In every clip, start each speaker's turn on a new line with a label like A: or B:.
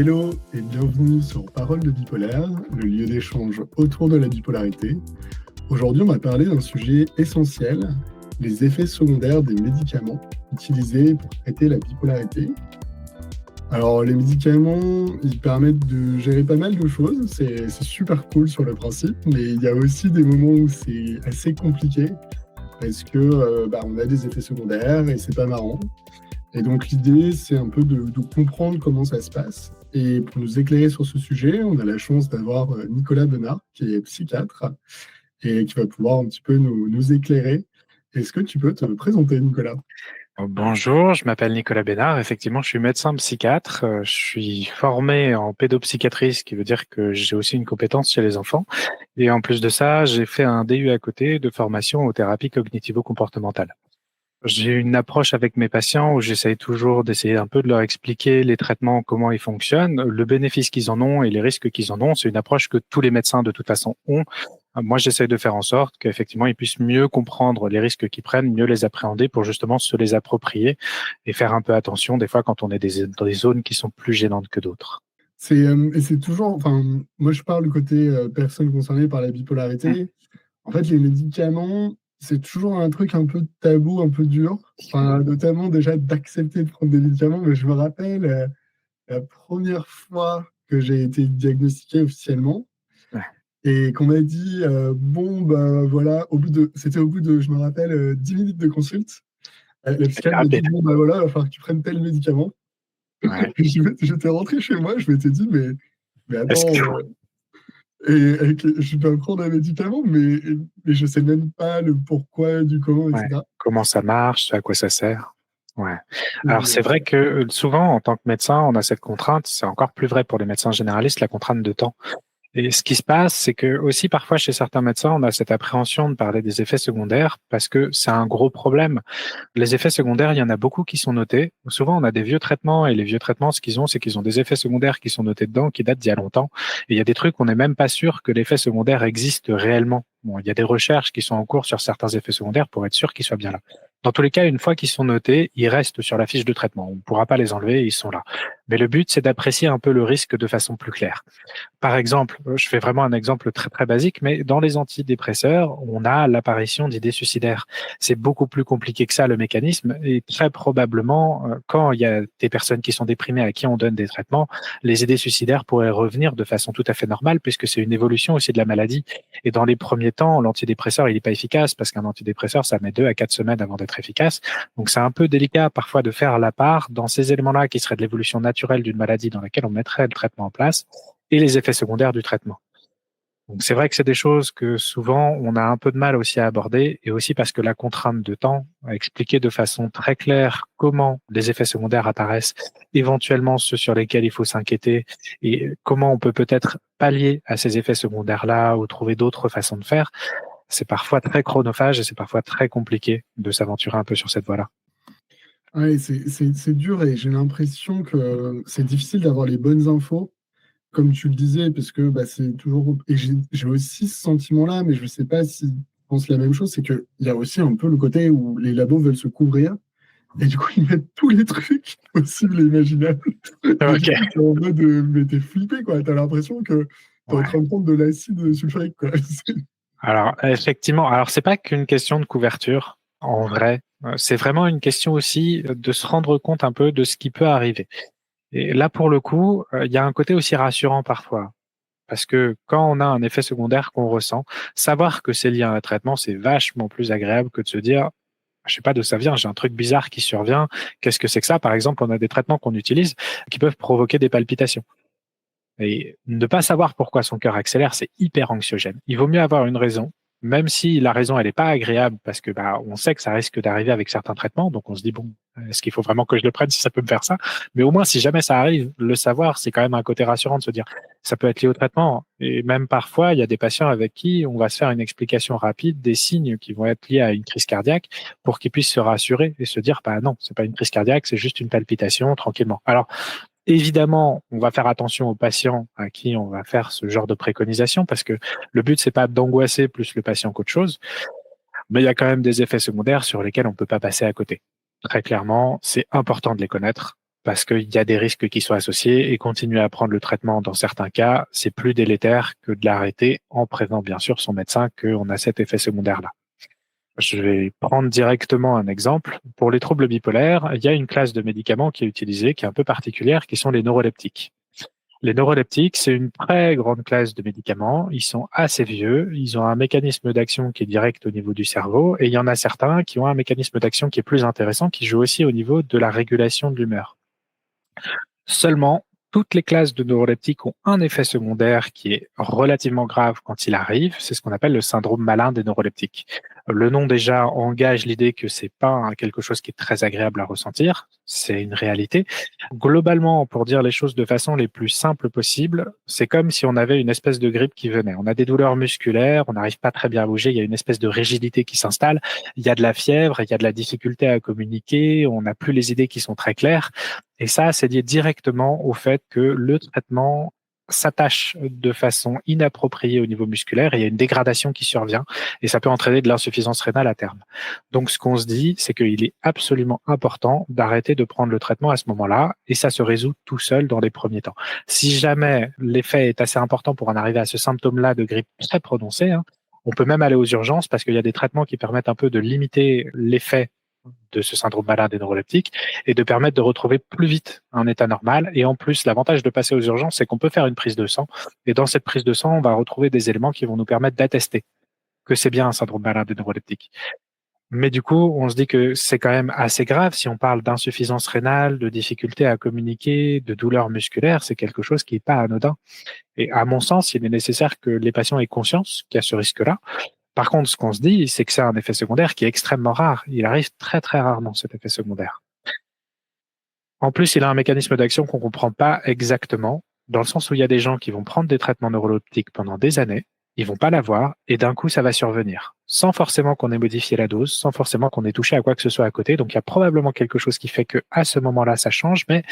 A: Hello et bienvenue sur Parole de bipolaire, le lieu d'échange autour de la bipolarité. Aujourd'hui, on va parler d'un sujet essentiel, les effets secondaires des médicaments utilisés pour traiter la bipolarité. Alors, les médicaments, ils permettent de gérer pas mal de choses, c'est super cool sur le principe, mais il y a aussi des moments où c'est assez compliqué parce que on a des effets secondaires et c'est pas marrant. Et donc l'idée, c'est un peu de comprendre comment ça se passe. Et pour nous éclairer sur ce sujet, on a la chance d'avoir Nicolas Benard, qui est psychiatre, et qui va pouvoir un petit peu nous éclairer. Est-ce que tu peux te présenter, Nicolas?
B: Bonjour, je m'appelle Nicolas Bénard. Effectivement, je suis médecin psychiatre. Je suis formé en pédopsychiatrie, ce qui veut dire que j'ai aussi une compétence chez les enfants. Et en plus de ça, j'ai fait un DU à côté de formation aux thérapies cognitivo-comportementales. J'ai une approche avec mes patients où j'essaye toujours d'essayer un peu de leur expliquer les traitements, comment ils fonctionnent, le bénéfice qu'ils en ont et les risques qu'ils en ont. C'est une approche que tous les médecins de toute façon ont. Moi, j'essaye de faire en sorte qu'effectivement, ils puissent mieux comprendre les risques qu'ils prennent, mieux les appréhender pour justement se les approprier et faire un peu attention des fois quand on est dans des zones qui sont plus gênantes que d'autres.
A: Et c'est toujours, enfin, moi je parle du côté personnes concernées par la bipolarité. En fait, les médicaments, c'est toujours un truc un peu tabou, un peu dur. Enfin, notamment déjà d'accepter de prendre des médicaments. Mais je me rappelle la première fois que j'ai été diagnostiqué officiellement.
B: Ouais.
A: Et qu'on m'a dit, voilà, c'était au bout de, je me rappelle, 10 minutes de consulte. La
B: C'est
A: psychiatre m'a dit,
B: rapide.
A: bon, bah voilà, il va falloir que tu prennes tel médicament.
B: Ouais.
A: J'étais rentré chez moi, je m'étais dit, mais
B: Est-ce
A: attends,
B: que...
A: je dois prendre un médicament, mais je sais même pas le pourquoi, du comment,
B: Ouais.
A: etc.
B: Comment ça marche, à quoi ça sert? Ouais.
A: Et,
B: Alors c'est vrai que souvent, en tant que médecin, on a cette contrainte. C'est encore plus vrai pour les médecins généralistes, la contrainte de temps. Et ce qui se passe, c'est que aussi parfois chez certains médecins, on a cette appréhension de parler des effets secondaires parce que c'est un gros problème. Les effets secondaires, il y en a beaucoup qui sont notés. Souvent, on a des vieux traitements et les vieux traitements, ce qu'ils ont, c'est qu'ils ont des effets secondaires qui sont notés dedans, qui datent d'il y a longtemps. Et il y a des trucs, on n'est même pas sûr que l'effet secondaire existe réellement. Bon, il y a des recherches qui sont en cours sur certains effets secondaires pour être sûr qu'ils soient bien là. Dans tous les cas, une fois qu'ils sont notés, ils restent sur la fiche de traitement. On ne pourra pas les enlever, ils sont là. Mais le but, c'est d'apprécier un peu le risque de façon plus claire. Par exemple, je fais vraiment un exemple très très basique, mais dans les antidépresseurs, on a l'apparition d'idées suicidaires. C'est beaucoup plus compliqué que ça, le mécanisme, et très probablement, quand il y a des personnes qui sont déprimées à qui on donne des traitements, les idées suicidaires pourraient revenir de façon tout à fait normale, puisque c'est une évolution aussi de la maladie. Et dans les premiers temps, l'antidépresseur, il n'est pas efficace, parce qu'un antidépresseur, ça met 2 à 4 semaines avant d'être efficace. Donc c'est un peu délicat parfois de faire la part dans ces éléments-là qui seraient de l'évolution naturelle d'une maladie dans laquelle on mettrait le traitement en place et les effets secondaires du traitement. Donc c'est vrai que c'est des choses que souvent on a un peu de mal aussi à aborder et aussi parce que la contrainte de temps à expliquer de façon très claire comment les effets secondaires apparaissent, éventuellement ceux sur lesquels il faut s'inquiéter et comment on peut peut-être pallier à ces effets secondaires-là ou trouver d'autres façons de faire. C'est parfois très chronophage et c'est parfois très compliqué de s'aventurer un peu sur cette voie-là.
A: ouais, c'est dur et j'ai l'impression que c'est difficile d'avoir les bonnes infos, comme tu le disais, parce que c'est toujours. Et j'ai aussi ce sentiment-là, mais je ne sais pas si tu penses la même chose, c'est qu'il y a aussi un peu le côté où les labos veulent se couvrir, et du coup, ils mettent tous les trucs possibles et imaginables. Et du
B: Ok.
A: coup, t'es en mode, mais t'es flippé, quoi. T'as l'impression que t'es en
B: Ouais.
A: train de prendre de l'acide sulfurique, quoi.
B: Alors, effectivement, alors c'est pas qu'une question de couverture, en vrai. C'est vraiment une question aussi de se rendre compte un peu de ce qui peut arriver. Et là, pour le coup, il y a un côté aussi rassurant parfois. Parce que quand on a un effet secondaire qu'on ressent, savoir que c'est lié à un traitement, c'est vachement plus agréable que de se dire, je sais pas d'où ça vient, j'ai un truc bizarre qui survient. Qu'est-ce que c'est que ça? Par exemple, on a des traitements qu'on utilise qui peuvent provoquer des palpitations. Et ne pas savoir pourquoi son cœur accélère, c'est hyper anxiogène. Il vaut mieux avoir une raison, même si la raison elle est pas agréable, parce que on sait que ça risque d'arriver avec certains traitements, donc on se dit bon, est-ce qu'il faut vraiment que je le prenne si ça peut me faire ça? Mais au moins, si jamais ça arrive, le savoir, c'est quand même un côté rassurant de se dire ça peut être lié au traitement. Et même parfois, il y a des patients avec qui on va se faire une explication rapide des signes qui vont être liés à une crise cardiaque pour qu'ils puissent se rassurer et se dire bah non, c'est pas une crise cardiaque, c'est juste une palpitation tranquillement. Alors évidemment, on va faire attention aux patients à qui on va faire ce genre de préconisation parce que le but, c'est pas d'angoisser plus le patient qu'autre chose, mais il y a quand même des effets secondaires sur lesquels on peut pas passer à côté. Très clairement, c'est important de les connaître parce qu'il y a des risques qui sont associés et continuer à prendre le traitement dans certains cas, c'est plus délétère que de l'arrêter en prévenant bien sûr son médecin qu'on a cet effet secondaire-là. Je vais prendre directement un exemple. Pour les troubles bipolaires, il y a une classe de médicaments qui est utilisée, qui est un peu particulière, qui sont les neuroleptiques. Les neuroleptiques, c'est une très grande classe de médicaments. Ils sont assez vieux. Ils ont un mécanisme d'action qui est direct au niveau du cerveau. Et il y en a certains qui ont un mécanisme d'action qui est plus intéressant, qui joue aussi au niveau de la régulation de l'humeur. Seulement, toutes les classes de neuroleptiques ont un effet secondaire qui est relativement grave quand il arrive. C'est ce qu'on appelle le syndrome malin des neuroleptiques. Le nom déjà engage l'idée que c'est pas quelque chose qui est très agréable à ressentir. C'est une réalité. Globalement, pour dire les choses de façon les plus simples possible, c'est comme si on avait une espèce de grippe qui venait. On a des douleurs musculaires, on n'arrive pas très bien à bouger, il y a une espèce de rigidité qui s'installe, il y a de la fièvre, il y a de la difficulté à communiquer, on n'a plus les idées qui sont très claires. Et ça, c'est lié directement au fait que le traitement s'attache de façon inappropriée au niveau musculaire et il y a une dégradation qui survient et ça peut entraîner de l'insuffisance rénale à terme. Donc, ce qu'on se dit, c'est qu'il est absolument important d'arrêter de prendre le traitement à ce moment-là et ça se résout tout seul dans les premiers temps. Si jamais l'effet est assez important pour en arriver à ce symptôme-là de grippe très prononcé, on peut même aller aux urgences parce qu'il y a des traitements qui permettent un peu de limiter l'effet de ce syndrome malin des neuroleptiques et de permettre de retrouver plus vite un état normal. Et en plus, l'avantage de passer aux urgences, c'est qu'on peut faire une prise de sang. Et dans cette prise de sang, on va retrouver des éléments qui vont nous permettre d'attester que c'est bien un syndrome malin des neuroleptiques. Mais du coup, on se dit que c'est quand même assez grave si on parle d'insuffisance rénale, de difficulté à communiquer, de douleurs musculaires, c'est quelque chose qui n'est pas anodin. Et à mon sens, il est nécessaire que les patients aient conscience qu'il y a ce risque-là. Par contre, ce qu'on se dit, c'est que c'est un effet secondaire qui est extrêmement rare. Il arrive très, très rarement, cet effet secondaire. En plus, il a un mécanisme d'action qu'on ne comprend pas exactement, dans le sens où il y a des gens qui vont prendre des traitements neuroleptiques pendant des années, ils vont pas l'avoir, et d'un coup, ça va survenir. Sans forcément qu'on ait modifié la dose, sans forcément qu'on ait touché à quoi que ce soit à côté. Donc, il y a probablement quelque chose qui fait que, à ce moment-là, ça change, mais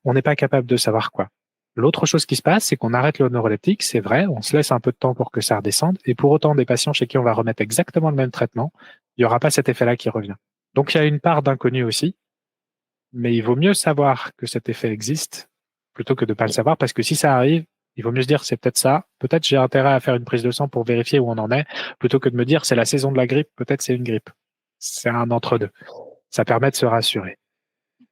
B: on n'est pas capable de savoir quoi. L'autre chose qui se passe, c'est qu'on arrête le neuroleptique, c'est vrai, on se laisse un peu de temps pour que ça redescende, et pour autant, des patients chez qui on va remettre exactement le même traitement, il n'y aura pas cet effet-là qui revient. Donc il y a une part d'inconnu aussi, mais il vaut mieux savoir que cet effet existe plutôt que de ne pas le savoir, parce que si ça arrive, il vaut mieux se dire c'est peut-être ça, peut-être j'ai intérêt à faire une prise de sang pour vérifier où on en est, plutôt que de me dire c'est la saison de la grippe, peut-être c'est une grippe. C'est un entre-deux. Ça permet de se rassurer.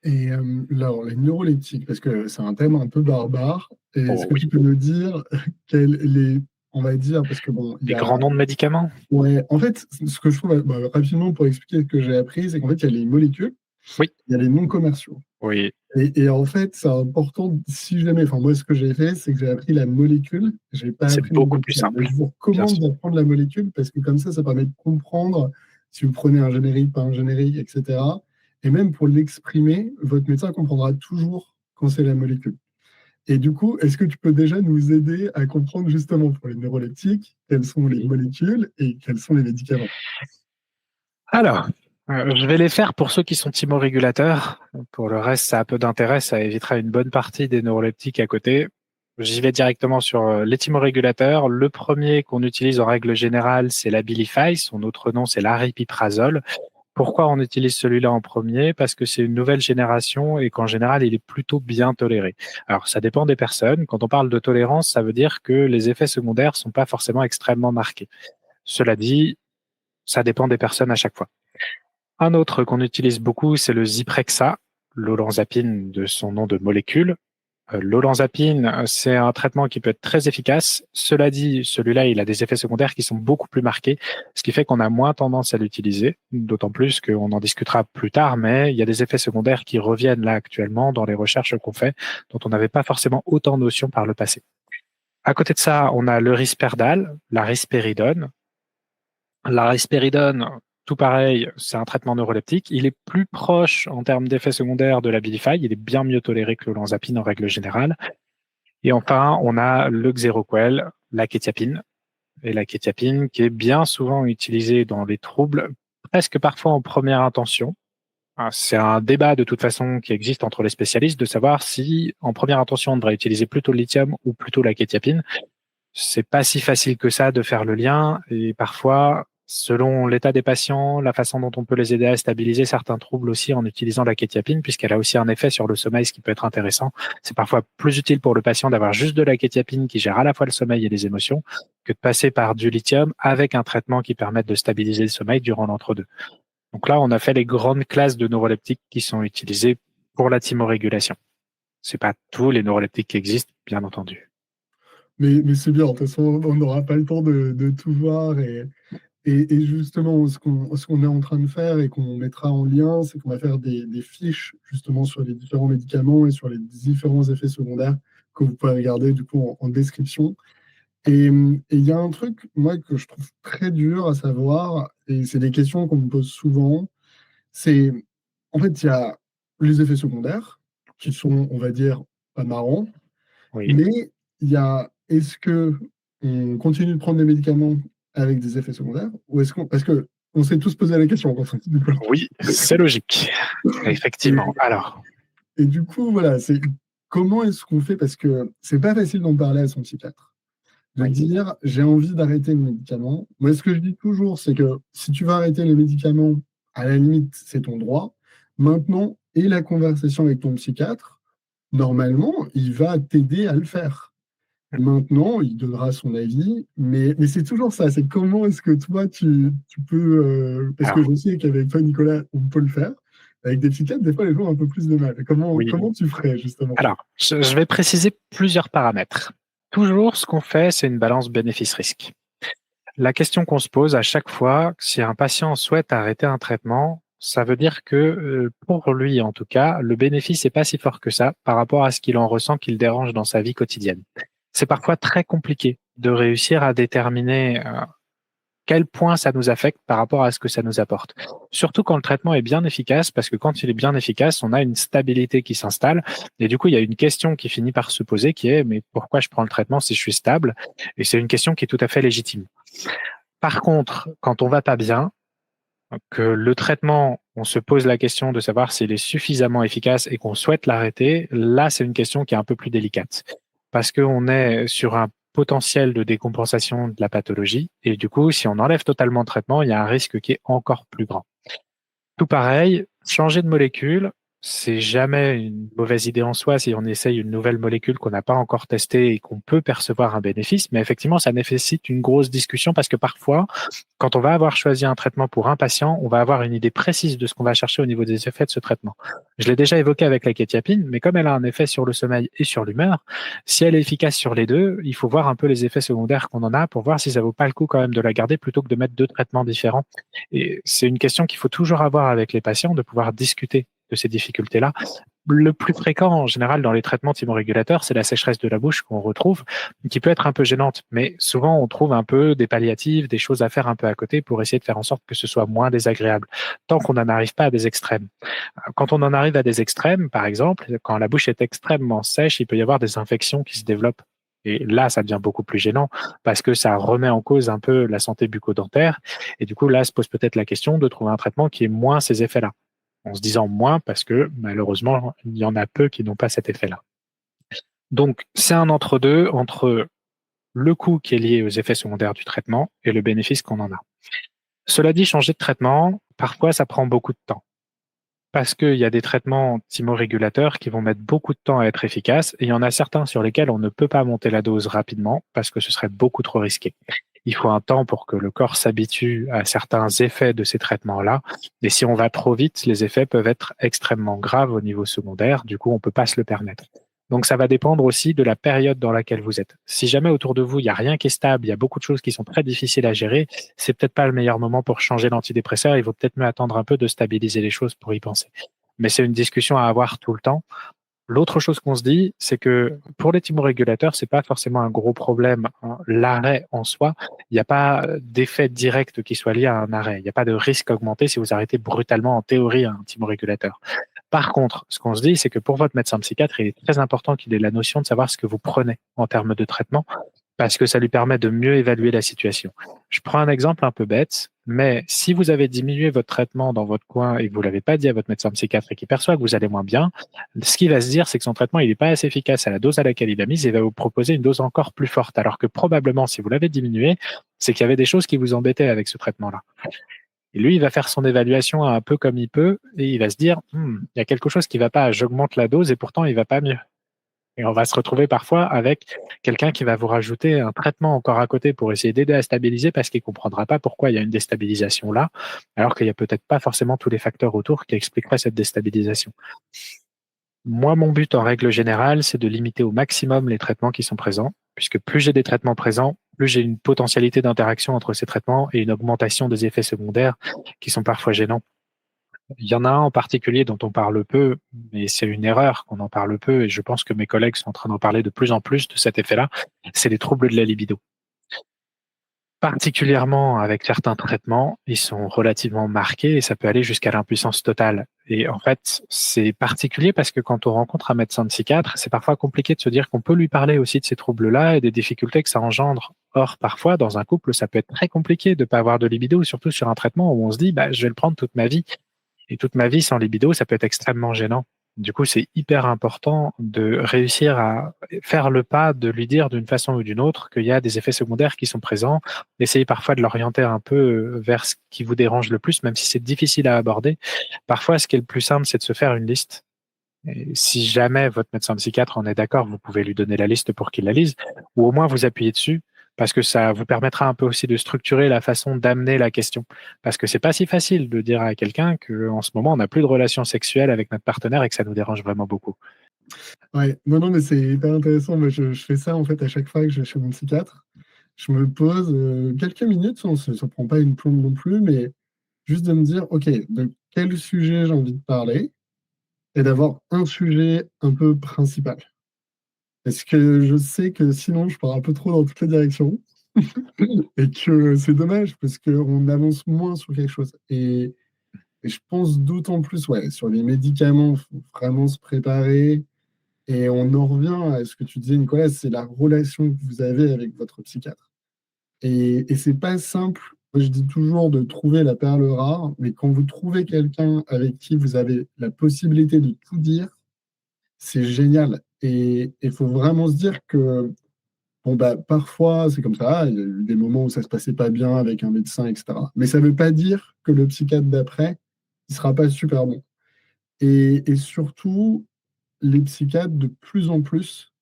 A: Et alors, les neuroleptiques, parce que c'est un thème un peu barbare, est-ce que
B: Oui.
A: tu peux nous dire les, on va dire, parce que bon, il y
B: Les
A: a...
B: grands noms de médicaments?
A: Ouais, en fait, ce que je trouve, rapidement pour expliquer ce que j'ai appris, c'est qu'en fait, il y a les molécules,
B: Oui.
A: il y a les noms commerciaux.
B: Oui.
A: Et en fait, c'est important, si jamais, enfin moi, ce que j'ai fait, c'est que j'ai appris la molécule, j'ai pas
B: C'est
A: appris le nom
B: beaucoup plus
A: commercial. Mais
B: simple,
A: je vous
B: bien
A: recommande
B: sûr.
A: d'apprendre la molécule parce que comme ça permet de comprendre si vous prenez un générique, pas un générique, etc. Et même pour l'exprimer, votre médecin comprendra toujours quand c'est la molécule. Et du coup, est-ce que tu peux déjà nous aider à comprendre justement pour les neuroleptiques, quelles sont les
B: Oui.
A: molécules et quels sont les médicaments?
B: Alors, je vais les faire pour ceux qui sont thymorégulateurs. Pour le reste, ça a peu d'intérêt, ça évitera une bonne partie des neuroleptiques à côté. J'y vais directement sur les thymorégulateurs. Le premier qu'on utilise en règle générale, c'est l'Abilify. Son autre nom, c'est l'aripiprazole. Pourquoi on utilise celui-là en premier? Parce que c'est une nouvelle génération et qu'en général, il est plutôt bien toléré. Alors, ça dépend des personnes. Quand on parle de tolérance, ça veut dire que les effets secondaires sont pas forcément extrêmement marqués. Cela dit, ça dépend des personnes à chaque fois. Un autre qu'on utilise beaucoup, c'est le Zyprexa, l'olanzapine de son nom de molécule. L'olanzapine, c'est un traitement qui peut être très efficace. Cela dit, celui-là, il a des effets secondaires qui sont beaucoup plus marqués, ce qui fait qu'on a moins tendance à l'utiliser, d'autant plus qu'on en discutera plus tard, mais il y a des effets secondaires qui reviennent là actuellement dans les recherches qu'on fait, dont on n'avait pas forcément autant de notions par le passé. À côté de ça, on a le risperdal, la risperidone. La risperidone, tout pareil, c'est un traitement neuroleptique. Il est plus proche en termes d'effets secondaires de l'Abilify. Il est bien mieux toléré que l'olanzapine en règle générale. Et enfin, on a le Xeroquel, la kétiapine. Et la kétiapine qui est bien souvent utilisée dans les troubles, presque parfois en première intention. C'est un débat de toute façon qui existe entre les spécialistes de savoir si en première intention on devrait utiliser plutôt le lithium ou plutôt la kétiapine. C'est pas si facile que ça de faire le lien et parfois selon l'état des patients, la façon dont on peut les aider à stabiliser certains troubles aussi en utilisant la quétiapine, puisqu'elle a aussi un effet sur le sommeil, ce qui peut être intéressant. C'est parfois plus utile pour le patient d'avoir juste de la quétiapine qui gère à la fois le sommeil et les émotions que de passer par du lithium avec un traitement qui permette de stabiliser le sommeil durant l'entre-deux. Donc là, on a fait les grandes classes de neuroleptiques qui sont utilisées pour la thymorégulation. C'est pas tous les neuroleptiques qui existent, bien entendu.
A: Mais c'est bien, de toute façon, on n'aura pas le temps de tout voir. Et justement, ce qu'on est en train de faire et qu'on mettra en lien, c'est qu'on va faire des fiches justement sur les différents médicaments et sur les différents effets secondaires que vous pouvez regarder du coup en description. Et il y a un truc, moi, que je trouve très dur à savoir, et c'est des questions qu'on me pose souvent, c'est en fait, il y a les effets secondaires qui sont, on va dire, pas marrants,
B: Oui.
A: mais il y a est-ce que on continue de prendre des médicaments avec des effets secondaires ou est-ce qu'on parce que on s'est tous posé la question quand on du coup.
B: Oui, c'est logique.
A: Et,
B: Effectivement. Alors,
A: et du coup, voilà, c'est comment est-ce qu'on fait parce que c'est pas facile d'en parler à son psychiatre. De
B: oui.
A: dire j'ai envie d'arrêter le médicament. Moi, ce que je dis toujours, c'est que si tu vas arrêter les médicaments, à la limite, c'est ton droit. Maintenant, et la conversation avec ton psychiatre, normalement, il va t'aider à le faire. Maintenant, il donnera son avis, mais c'est toujours ça. C'est comment est-ce que toi, tu peux. Parce que
B: Alors,
A: je sais qu'avec toi, Nicolas, on peut le faire. Avec des psychiatres, des fois, les gens ont un peu plus de mal.
B: oui.
A: Comment tu ferais, justement?
B: Alors, je vais préciser plusieurs paramètres. Toujours, ce qu'on fait, c'est une balance bénéfice-risque. La question qu'on se pose à chaque fois, si un patient souhaite arrêter un traitement, ça veut dire que pour lui, en tout cas, le bénéfice n'est pas si fort que ça par rapport à ce qu'il en ressent qu'il dérange dans sa vie quotidienne. C'est parfois très compliqué de réussir à déterminer quel point ça nous affecte par rapport à ce que ça nous apporte. Surtout quand le traitement est bien efficace, parce que quand il est bien efficace, on a une stabilité qui s'installe. Et du coup, il y a une question qui finit par se poser qui est, mais pourquoi je prends le traitement si je suis stable? Et c'est une question qui est tout à fait légitime. Par contre, quand on va pas bien, que le traitement, on se pose la question de savoir s'il est suffisamment efficace et qu'on souhaite l'arrêter, là, c'est une question qui est un peu plus délicate. Parce qu'on est sur un potentiel de décompensation de la pathologie. Et du coup, si on enlève totalement le traitement, il y a un risque qui est encore plus grand. Tout pareil, changer de molécule, c'est jamais une mauvaise idée en soi si on essaye une nouvelle molécule qu'on n'a pas encore testée et qu'on peut percevoir un bénéfice. Mais effectivement, ça nécessite une grosse discussion parce que parfois, quand on va avoir choisi un traitement pour un patient, on va avoir une idée précise de ce qu'on va chercher au niveau des effets de ce traitement. Je l'ai déjà évoqué avec la quétiapine, mais comme elle a un effet sur le sommeil et sur l'humeur, si elle est efficace sur les deux, il faut voir un peu les effets secondaires qu'on en a pour voir si ça vaut pas le coup quand même de la garder plutôt que de mettre deux traitements différents. Et c'est une question qu'il faut toujours avoir avec les patients, de pouvoir discuter de ces difficultés-là. Le plus fréquent, en général, dans les traitements thymorégulateurs, c'est la sécheresse de la bouche qu'on retrouve, qui peut être un peu gênante. Mais souvent, on trouve un peu des palliatifs, des choses à faire un peu à côté pour essayer de faire en sorte que ce soit moins désagréable, tant qu'on n'en arrive pas à des extrêmes. Quand on en arrive à des extrêmes, par exemple, quand la bouche est extrêmement sèche, il peut y avoir des infections qui se développent. Et là, ça devient beaucoup plus gênant parce que ça remet en cause un peu la santé bucco-dentaire. Et du coup, là, se pose peut-être la question de trouver un traitement qui ait moins ces effets-là. En se disant moins parce que malheureusement, il y en a peu qui n'ont pas cet effet-là. Donc, c'est un entre-deux entre le coût qui est lié aux effets secondaires du traitement et le bénéfice qu'on en a. Cela dit, changer de traitement, parfois, ça prend beaucoup de temps. Parce qu'il y a des traitements thymorégulateurs qui vont mettre beaucoup de temps à être efficaces et il y en a certains sur lesquels on ne peut pas monter la dose rapidement parce que ce serait beaucoup trop risqué. Il faut un temps pour que le corps s'habitue à certains effets de ces traitements-là. Et si on va trop vite, les effets peuvent être extrêmement graves au niveau secondaire. Du coup, on ne peut pas se le permettre. Donc, ça va dépendre aussi de la période dans laquelle vous êtes. Si jamais autour de vous, il n'y a rien qui est stable, il y a beaucoup de choses qui sont très difficiles à gérer, c'est peut-être pas le meilleur moment pour changer l'antidépresseur. Il vaut peut-être mieux attendre un peu de stabiliser les choses pour y penser. Mais c'est une discussion à avoir tout le temps. L'autre chose qu'on se dit, c'est que pour les thymorégulateurs, c'est pas forcément un gros problème, hein. L'arrêt en soi, il n'y a pas d'effet direct qui soit lié à un arrêt. Il n'y a pas de risque augmenté si vous arrêtez brutalement en théorie un thymorégulateur. Par contre, ce qu'on se dit, c'est que pour votre médecin psychiatre, il est très important qu'il ait la notion de savoir ce que vous prenez en termes de traitement, parce que ça lui permet de mieux évaluer la situation. Je prends un exemple un peu bête. Mais si vous avez diminué votre traitement dans votre coin et que vous l'avez pas dit à votre médecin psychiatre et qu'il perçoit que vous allez moins bien, ce qu'il va se dire, c'est que son traitement, il n'est pas assez efficace à la dose à laquelle il a mise et va vous proposer une dose encore plus forte. Alors que probablement, si vous l'avez diminué, c'est qu'il y avait des choses qui vous embêtaient avec ce traitement-là. Et lui, il va faire son évaluation un peu comme il peut et il va se dire, il y a quelque chose qui va pas, j'augmente la dose et pourtant il va pas mieux. Et on va se retrouver parfois avec quelqu'un qui va vous rajouter un traitement encore à côté pour essayer d'aider à stabiliser parce qu'il comprendra pas pourquoi il y a une déstabilisation là, alors qu'il y a peut-être pas forcément tous les facteurs autour qui expliqueraient cette déstabilisation. Moi, mon but en règle générale, c'est de limiter au maximum les traitements qui sont présents, puisque plus j'ai des traitements présents, plus j'ai une potentialité d'interaction entre ces traitements et une augmentation des effets secondaires qui sont parfois gênants. Il y en a un en particulier dont on parle peu, mais c'est une erreur qu'on en parle peu, et je pense que mes collègues sont en train d'en parler de plus en plus de cet effet-là, c'est les troubles de la libido. Particulièrement avec certains traitements, ils sont relativement marqués et ça peut aller jusqu'à l'impuissance totale. Et en fait, c'est particulier parce que quand on rencontre un médecin psychiatre, c'est parfois compliqué de se dire qu'on peut lui parler aussi de ces troubles-là et des difficultés que ça engendre. Or, parfois, dans un couple, ça peut être très compliqué de ne pas avoir de libido, surtout sur un traitement où on se dit, je vais le prendre toute ma vie. Et toute ma vie sans libido, ça peut être extrêmement gênant. Du coup, c'est hyper important de réussir à faire le pas, de lui dire d'une façon ou d'une autre qu'il y a des effets secondaires qui sont présents, d'essayer parfois de l'orienter un peu vers ce qui vous dérange le plus, même si c'est difficile à aborder. Parfois, ce qui est le plus simple, c'est de se faire une liste. Et si jamais votre médecin psychiatre en est d'accord, vous pouvez lui donner la liste pour qu'il la lise, ou au moins vous appuyer dessus, parce que ça vous permettra un peu aussi de structurer la façon d'amener la question. Parce que c'est pas si facile de dire à quelqu'un qu'en ce moment, on n'a plus de relation sexuelle avec notre partenaire et que ça nous dérange vraiment beaucoup.
A: Ouais, non, mais c'est hyper intéressant. Moi, je fais ça en fait à chaque fois que je vais chez mon psychiatre. Je me pose quelques minutes, ça ne prend pas une plombe non plus, mais juste de me dire, OK, de quel sujet j'ai envie de parler et d'avoir un sujet un peu principal. Parce que je sais que sinon, je pars un peu trop dans toutes les directions et que c'est dommage parce qu'on avance moins sur quelque chose. Et je pense d'autant plus, ouais, sur les médicaments, il faut vraiment se préparer. Et on en revient à ce que tu disais, Nicolas, c'est la relation que vous avez avec votre psychiatre. Et c'est pas simple. Moi, je dis toujours de trouver la perle rare, mais quand vous trouvez quelqu'un avec qui vous avez la possibilité de tout dire, c'est génial. Et il faut vraiment se dire que, bon, parfois, c'est comme ça. Il y a eu des moments où ça se passait pas bien avec un médecin, etc. Mais ça ne veut pas dire que le psychiatre d'après, il sera pas super bon. Et surtout, les psychiatres, de plus en plus,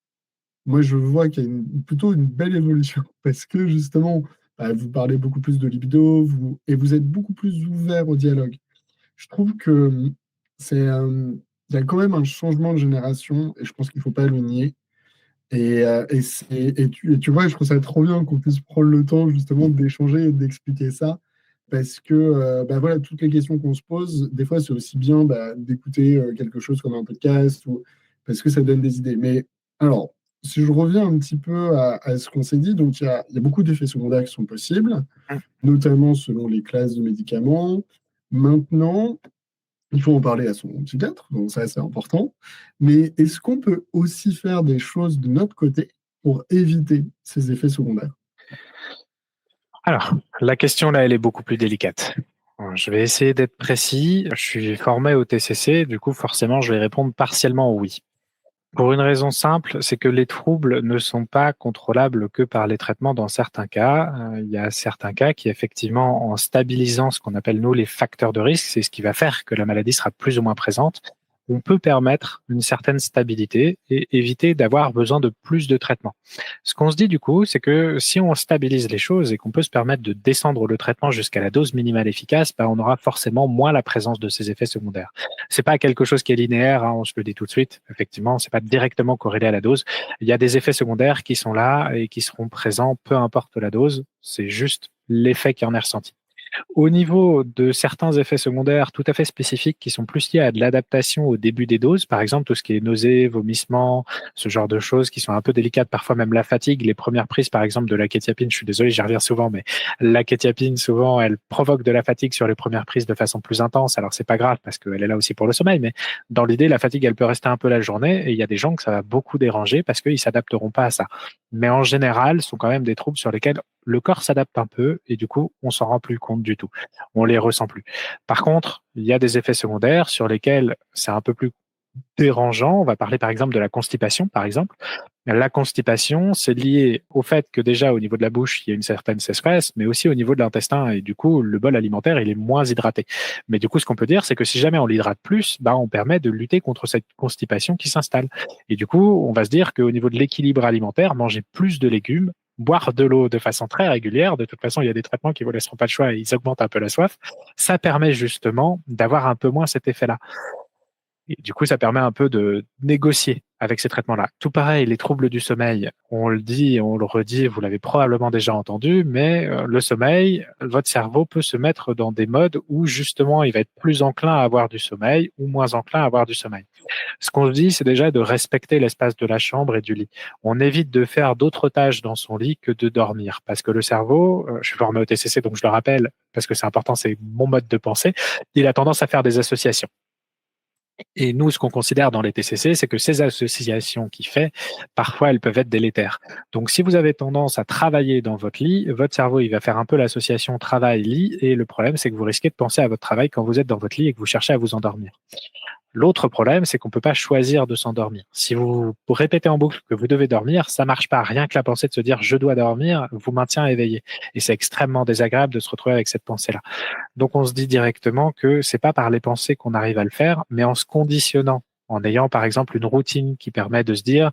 A: moi, je vois qu'il y a plutôt une belle évolution parce que justement, vous parlez beaucoup plus de libido et vous êtes beaucoup plus ouvert au dialogue. Je trouve que il y a quand même un changement de génération et je pense qu'il ne faut pas le nier. Et tu vois, je trouve ça trop bien qu'on puisse prendre le temps justement d'échanger et d'expliquer ça parce que voilà, toutes les questions qu'on se pose, des fois, c'est aussi bien d'écouter quelque chose comme un podcast ou parce que ça donne des idées. Mais alors, si je reviens un petit peu à ce qu'on s'est dit, donc il y a beaucoup d'effets secondaires qui sont possibles, notamment selon les classes de médicaments. Maintenant, il faut en parler à son psychiatre, donc ça c'est important. Mais est-ce qu'on peut aussi faire des choses de notre côté pour éviter ces effets secondaires?
B: Alors, la question là, elle est beaucoup plus délicate. Je vais essayer d'être précis. Je suis formé au TCC, du coup, forcément, je vais répondre partiellement oui. Pour une raison simple, c'est que les troubles ne sont pas contrôlables que par les traitements dans certains cas. Il y a certains cas qui, effectivement, en stabilisant ce qu'on appelle, nous, les facteurs de risque, c'est ce qui va faire que la maladie sera plus ou moins présente, on peut permettre une certaine stabilité et éviter d'avoir besoin de plus de traitements. Ce qu'on se dit du coup, c'est que si on stabilise les choses et qu'on peut se permettre de descendre le traitement jusqu'à la dose minimale efficace, on aura forcément moins la présence de ces effets secondaires. C'est pas quelque chose qui est linéaire, on se le dit tout de suite. Effectivement, c'est pas directement corrélé à la dose. Il y a des effets secondaires qui sont là et qui seront présents, peu importe la dose. C'est juste l'effet qui en est ressenti. Au niveau de certains effets secondaires tout à fait spécifiques qui sont plus liés à de l'adaptation au début des doses, par exemple tout ce qui est nausées, vomissements, ce genre de choses qui sont un peu délicates, parfois même la fatigue, les premières prises par exemple de la kétiapine, je suis désolé, j'y reviens souvent, mais la kétiapine souvent elle provoque de la fatigue sur les premières prises de façon plus intense, alors c'est pas grave parce qu'elle est là aussi pour le sommeil, mais dans l'idée la fatigue elle peut rester un peu la journée et il y a des gens que ça va beaucoup déranger parce qu'ils s'adapteront pas à ça. Mais en général, ce sont quand même des troubles sur lesquels le corps s'adapte un peu et du coup, on s'en rend plus compte du tout. On les ressent plus. Par contre, il y a des effets secondaires sur lesquels c'est un peu plus dérangeant. On va parler par exemple de la constipation, par exemple. La constipation, c'est lié au fait que déjà au niveau de la bouche, il y a une certaine sécheresse, mais aussi au niveau de l'intestin et du coup, le bol alimentaire, il est moins hydraté. Mais du coup, ce qu'on peut dire, c'est que si jamais on l'hydrate plus, bah, on permet de lutter contre cette constipation qui s'installe. Et du coup, on va se dire qu'au niveau de l'équilibre alimentaire, manger plus de légumes, boire de l'eau de façon très régulière, de toute façon, il y a des traitements qui vous laisseront pas le choix et ils augmentent un peu la soif, ça permet justement d'avoir un peu moins cet effet-là. Et du coup, ça permet un peu de négocier avec ces traitements-là. Tout pareil, les troubles du sommeil, on le dit, on le redit, vous l'avez probablement déjà entendu, mais le sommeil, votre cerveau peut se mettre dans des modes où justement il va être plus enclin à avoir du sommeil ou moins enclin à avoir du sommeil. Ce qu'on se dit, c'est déjà de respecter l'espace de la chambre et du lit. On évite de faire d'autres tâches dans son lit que de dormir, parce que le cerveau, je suis formé au TCC, donc je le rappelle, parce que c'est important, c'est mon mode de pensée, il a tendance à faire des associations. Et nous, ce qu'on considère dans les TCC, c'est que ces associations qu'il fait, parfois, elles peuvent être délétères. Donc, si vous avez tendance à travailler dans votre lit, votre cerveau, il va faire un peu l'association travail-lit. Et le problème, c'est que vous risquez de penser à votre travail quand vous êtes dans votre lit et que vous cherchez à vous endormir. L'autre problème, c'est qu'on ne peut pas choisir de s'endormir. Si vous répétez en boucle que vous devez dormir, ça ne marche pas. Rien que la pensée de se dire je dois dormir vous maintient éveillé. Et c'est extrêmement désagréable de se retrouver avec cette pensée-là. Donc on se dit directement que c'est pas par les pensées qu'on arrive à le faire, mais en se conditionnant, en ayant par exemple une routine qui permet de se dire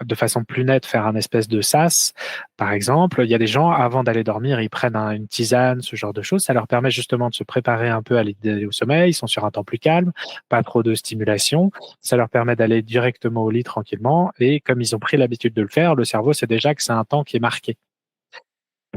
B: de façon plus nette, faire un espèce de sas. Par exemple, il y a des gens, avant d'aller dormir, ils prennent une tisane, ce genre de choses. Ça leur permet justement de se préparer un peu à l'idée au sommeil. Ils sont sur un temps plus calme, pas trop de stimulation. Ça leur permet d'aller directement au lit tranquillement. Et comme ils ont pris l'habitude de le faire, le cerveau sait déjà que c'est un temps qui est marqué.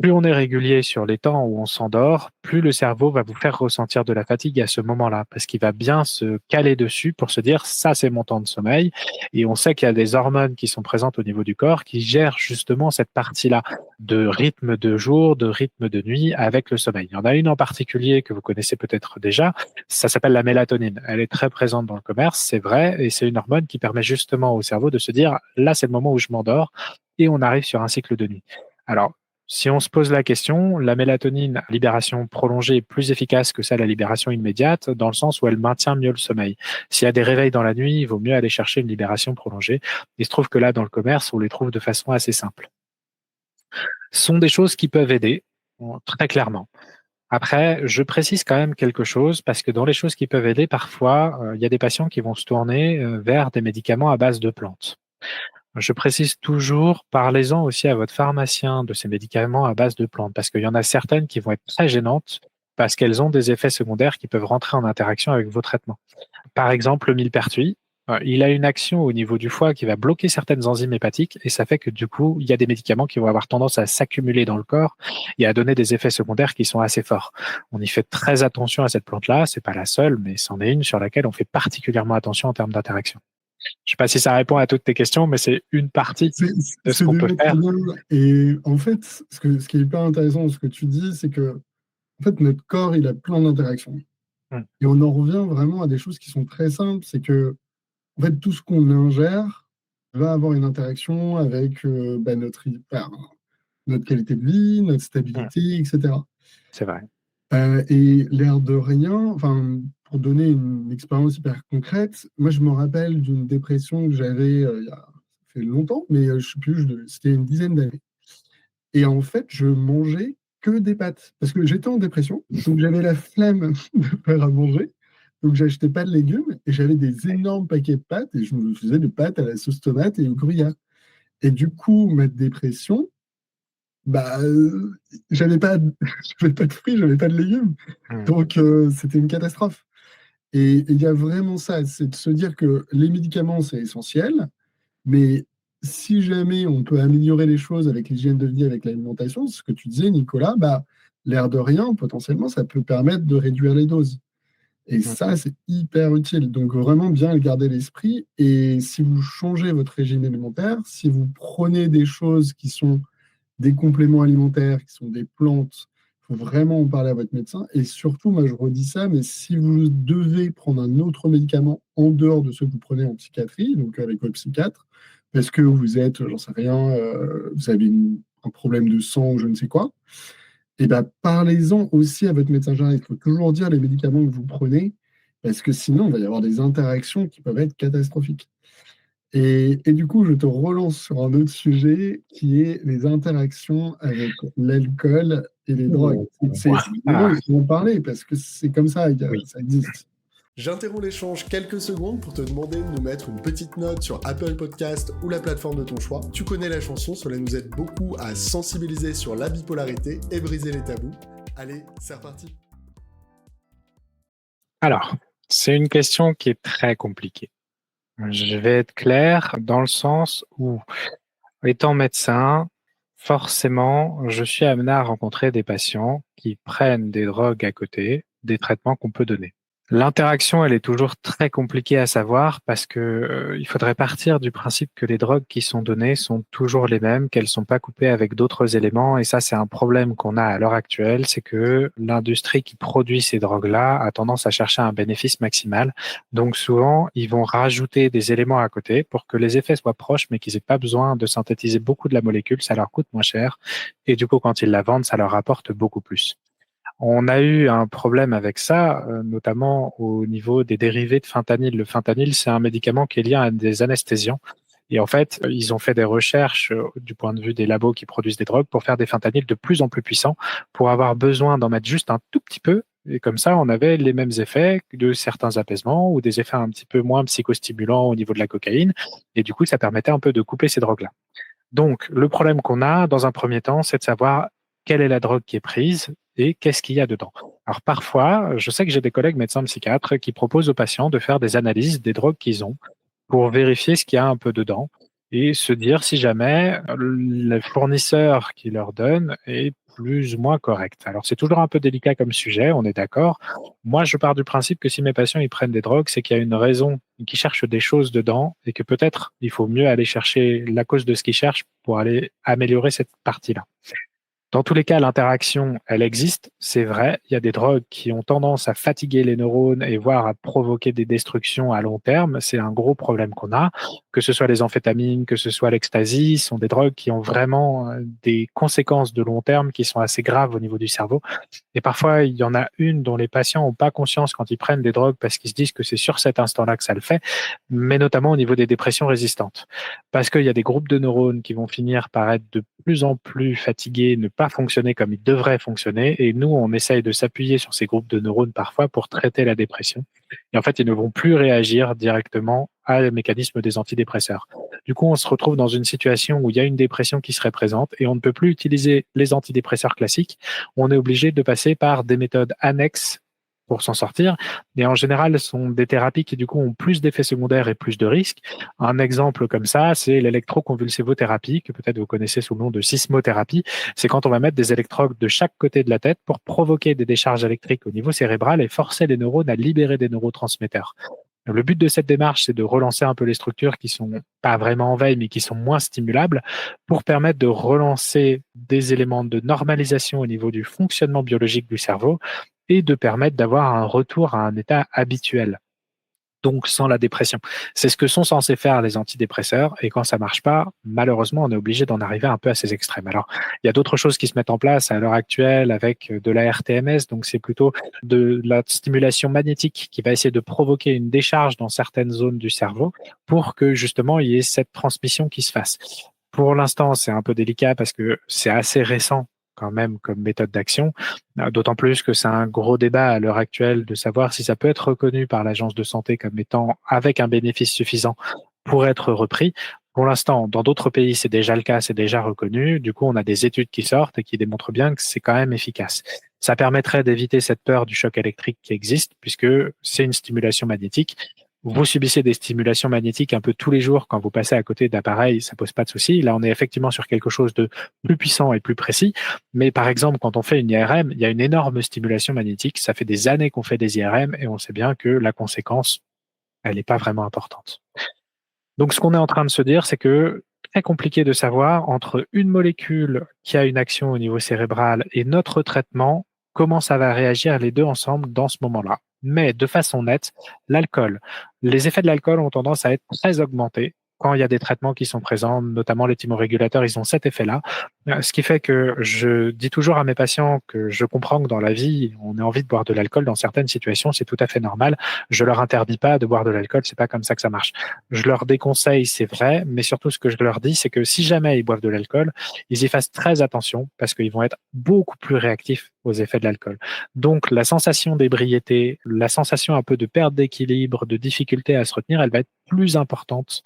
B: Plus on est régulier sur les temps où on s'endort, plus le cerveau va vous faire ressentir de la fatigue à ce moment-là, parce qu'il va bien se caler dessus pour se dire ça c'est mon temps de sommeil. Et on sait qu'il y a des hormones qui sont présentes au niveau du corps qui gèrent justement cette partie-là de rythme de jour, de rythme de nuit avec le sommeil. Il y en a une en particulier que vous connaissez peut-être déjà, ça s'appelle la mélatonine. Elle est très présente dans le commerce, c'est vrai, et c'est une hormone qui permet justement au cerveau de se dire là c'est le moment où je m'endors et on arrive sur un cycle de nuit. Alors, si on se pose la question, la mélatonine à libération prolongée est plus efficace que celle à libération immédiate, dans le sens où elle maintient mieux le sommeil. S'il y a des réveils dans la nuit, il vaut mieux aller chercher une libération prolongée. Il se trouve que là, dans le commerce, on les trouve de façon assez simple. Ce sont des choses qui peuvent aider, très clairement. Après, je précise quand même quelque chose, parce que dans les choses qui peuvent aider, parfois, il y a des patients qui vont se tourner vers des médicaments à base de plantes. Je précise toujours, parlez-en aussi à votre pharmacien de ces médicaments à base de plantes, parce qu'il y en a certaines qui vont être très gênantes, parce qu'elles ont des effets secondaires qui peuvent rentrer en interaction avec vos traitements. Par exemple, le millepertuis, il a une action au niveau du foie qui va bloquer certaines enzymes hépatiques, et ça fait que du coup, il y a des médicaments qui vont avoir tendance à s'accumuler dans le corps et à donner des effets secondaires qui sont assez forts. On y fait très attention à cette plante-là, c'est pas la seule, mais c'en est une sur laquelle on fait particulièrement attention en termes d'interaction. Je sais pas si ça répond à toutes tes questions, mais c'est une partie
A: C'est
B: de ce
A: c'est
B: qu'on peut
A: déjà très
B: faire.
A: bien. Et en fait, ce qui est hyper intéressant dans ce que tu dis, c'est que en fait, notre corps, il a plein d'interactions.
B: Mmh,
A: Et on en revient vraiment à des choses qui sont très simples. C'est que en fait, tout ce qu'on ingère va avoir une interaction avec notre qualité de vie, notre
B: mmh,
A: stabilité, etc.
B: c'est vrai.
A: Et l'air de rien, enfin, pour donner une expérience hyper concrète, moi je me rappelle d'une dépression que j'avais ça fait longtemps, mais je sais plus, c'était une dizaine d'années. Et en fait, je mangeais que des pâtes parce que j'étais en dépression, donc j'avais la flemme de faire à manger. Donc j'achetais pas de légumes et j'avais des énormes paquets de pâtes et je me faisais des pâtes à la sauce tomate et au gruyère. Et du coup, ma dépression, bah, j'avais pas, j'avais pas de fruits, j'avais pas de légumes.
B: Mmh,
A: Donc, c'était une catastrophe. Et il y a vraiment ça, c'est de se dire que les médicaments, c'est essentiel, mais si jamais on peut améliorer les choses avec l'hygiène de vie, avec l'alimentation, ce que tu disais, Nicolas, bah, l'air de rien, potentiellement, ça peut permettre de réduire les doses. Et
B: mmh,
A: ça, c'est hyper utile. Donc, vraiment bien le garder à l'esprit. Et si vous changez votre régime alimentaire, si vous prenez des choses qui sont des compléments alimentaires, qui sont des plantes, il faut vraiment en parler à votre médecin. Et surtout, moi, je redis ça, mais si vous devez prendre un autre médicament en dehors de ceux que vous prenez en psychiatrie, donc avec votre psychiatre, parce que vous êtes, j'en sais rien, vous avez un problème de sang ou je ne sais quoi, et ben parlez-en aussi à votre médecin généraliste. Il faut toujours dire les médicaments que vous prenez, parce que sinon, il va y avoir des interactions qui peuvent être catastrophiques. Et du coup, je te relance sur un autre sujet qui est les interactions avec l'alcool et les drogues. C'est le moment où
B: Ah,
A: il faut en parler parce que c'est comme ça,
B: oui.
A: ça existe.
C: J'interromps l'échange quelques secondes pour te demander de nous mettre une petite note sur Apple Podcast ou la plateforme de ton choix. Tu connais la chanson, cela nous aide beaucoup à sensibiliser sur la bipolarité et briser les tabous. Allez, c'est reparti.
B: Alors, c'est une question qui est très compliquée. Je vais être clair dans le sens où, étant médecin, forcément, je suis amené à rencontrer des patients qui prennent des drogues à côté, des traitements qu'on peut donner. L'interaction, elle est toujours très compliquée à savoir parce que il faudrait partir du principe que les drogues qui sont données sont toujours les mêmes, qu'elles sont pas coupées avec d'autres éléments. Et ça, c'est un problème qu'on a à l'heure actuelle, c'est que l'industrie qui produit ces drogues-là a tendance à chercher un bénéfice maximal. Donc souvent, ils vont rajouter des éléments à côté pour que les effets soient proches, mais qu'ils aient pas besoin de synthétiser beaucoup de la molécule. Ça leur coûte moins cher. Et du coup, quand ils la vendent, ça leur rapporte beaucoup plus. On a eu un problème avec ça, notamment au niveau des dérivés de fentanyl. Le fentanyl, c'est un médicament qui est lié à des anesthésiants. Et en fait, ils ont fait des recherches du point de vue des labos qui produisent des drogues pour faire des fentanyls de plus en plus puissants, pour avoir besoin d'en mettre juste un tout petit peu. Et comme ça, on avait les mêmes effets de certains apaisements ou des effets un petit peu moins psychostimulants au niveau de la cocaïne. Et du coup, ça permettait un peu de couper ces drogues-là. Donc, le problème qu'on a, dans un premier temps, c'est de savoir quelle est la drogue qui est prise et qu'est-ce qu'il y a dedans. Alors, parfois, je sais que j'ai des collègues médecins psychiatres qui proposent aux patients de faire des analyses des drogues qu'ils ont pour vérifier ce qu'il y a un peu dedans et se dire si jamais le fournisseur qui leur donne est plus ou moins correct. Alors, c'est toujours un peu délicat comme sujet, on est d'accord. Moi, je pars du principe que si mes patients ils prennent des drogues, c'est qu'il y a une raison, qu'ils cherchent des choses dedans et que peut-être il faut mieux aller chercher la cause de ce qu'ils cherchent pour aller améliorer cette partie-là. Dans tous les cas, l'interaction, elle existe, c'est vrai. Il y a des drogues qui ont tendance à fatiguer les neurones et voire à provoquer des destructions à long terme. C'est un gros problème qu'on a. Que ce soit les amphétamines, que ce soit l'ecstasy, sont des drogues qui ont vraiment des conséquences de long terme qui sont assez graves au niveau du cerveau. Et parfois, il y en a une dont les patients n'ont pas conscience quand ils prennent des drogues parce qu'ils se disent que c'est sur cet instant-là que ça le fait, mais notamment au niveau des dépressions résistantes. Parce qu'il y a des groupes de neurones qui vont finir par être de plus en plus fatigués, ne pas fonctionner comme ils devraient fonctionner. Et nous, on essaye de s'appuyer sur ces groupes de neurones parfois pour traiter la dépression. Et en fait, ils ne vont plus réagir directement à le mécanisme des antidépresseurs. Du coup, on se retrouve dans une situation où il y a une dépression qui serait présente et on ne peut plus utiliser les antidépresseurs classiques. On est obligé de passer par des méthodes annexes pour s'en sortir. Et en général, ce sont des thérapies qui, du coup, ont plus d'effets secondaires et plus de risques. Un exemple comme ça, c'est l'électroconvulsivothérapie, que peut-être vous connaissez sous le nom de sismothérapie. C'est quand on va mettre des électrodes de chaque côté de la tête pour provoquer des décharges électriques au niveau cérébral et forcer les neurones à libérer des neurotransmetteurs. Le but de cette démarche, c'est de relancer un peu les structures qui sont pas vraiment en veille, mais qui sont moins stimulables pour permettre de relancer des éléments de normalisation au niveau du fonctionnement biologique du cerveau et de permettre d'avoir un retour à un état habituel, donc sans la dépression. C'est ce que sont censés faire les antidépresseurs, et quand ça marche pas, malheureusement, on est obligé d'en arriver un peu à ces extrêmes. Alors, il y a d'autres choses qui se mettent en place à l'heure actuelle avec de la RTMS, donc c'est plutôt de la stimulation magnétique qui va essayer de provoquer une décharge dans certaines zones du cerveau pour que justement il y ait cette transmission qui se fasse. Pour l'instant, c'est un peu délicat parce que c'est assez récent quand même comme méthode d'action, d'autant plus que c'est un gros débat à l'heure actuelle de savoir si ça peut être reconnu par l'agence de santé comme étant avec un bénéfice suffisant pour être repris. Pour l'instant, dans d'autres pays, c'est déjà le cas, c'est déjà reconnu. Du coup, on a des études qui sortent et qui démontrent bien que c'est quand même efficace. Ça permettrait d'éviter cette peur du choc électrique qui existe puisque c'est une stimulation magnétique. Vous subissez des stimulations magnétiques un peu tous les jours quand vous passez à côté d'appareils, ça pose pas de souci. Là, on est effectivement sur quelque chose de plus puissant et plus précis. Mais par exemple, quand on fait une IRM, il y a une énorme stimulation magnétique. Ça fait des années qu'on fait des IRM et on sait bien que la conséquence, elle n'est pas vraiment importante. Donc, ce qu'on est en train de se dire, c'est que très compliqué de savoir entre une molécule qui a une action au niveau cérébral et notre traitement, comment ça va réagir les deux ensemble dans ce moment-là. Mais de façon nette, l'alcool, les effets de l'alcool ont tendance à être très augmentés quand il y a des traitements qui sont présents, notamment les thymorégulateurs, ils ont cet effet-là. Ce qui fait que je dis toujours à mes patients que je comprends que dans la vie, on a envie de boire de l'alcool dans certaines situations, c'est tout à fait normal. Je leur interdis pas de boire de l'alcool, c'est pas comme ça que ça marche. Je leur déconseille, c'est vrai, mais surtout ce que je leur dis, c'est que si jamais ils boivent de l'alcool, ils y fassent très attention parce qu'ils vont être beaucoup plus réactifs aux effets de l'alcool. Donc la sensation d'ébriété, la sensation un peu de perte d'équilibre, de difficulté à se retenir, elle va être plus importante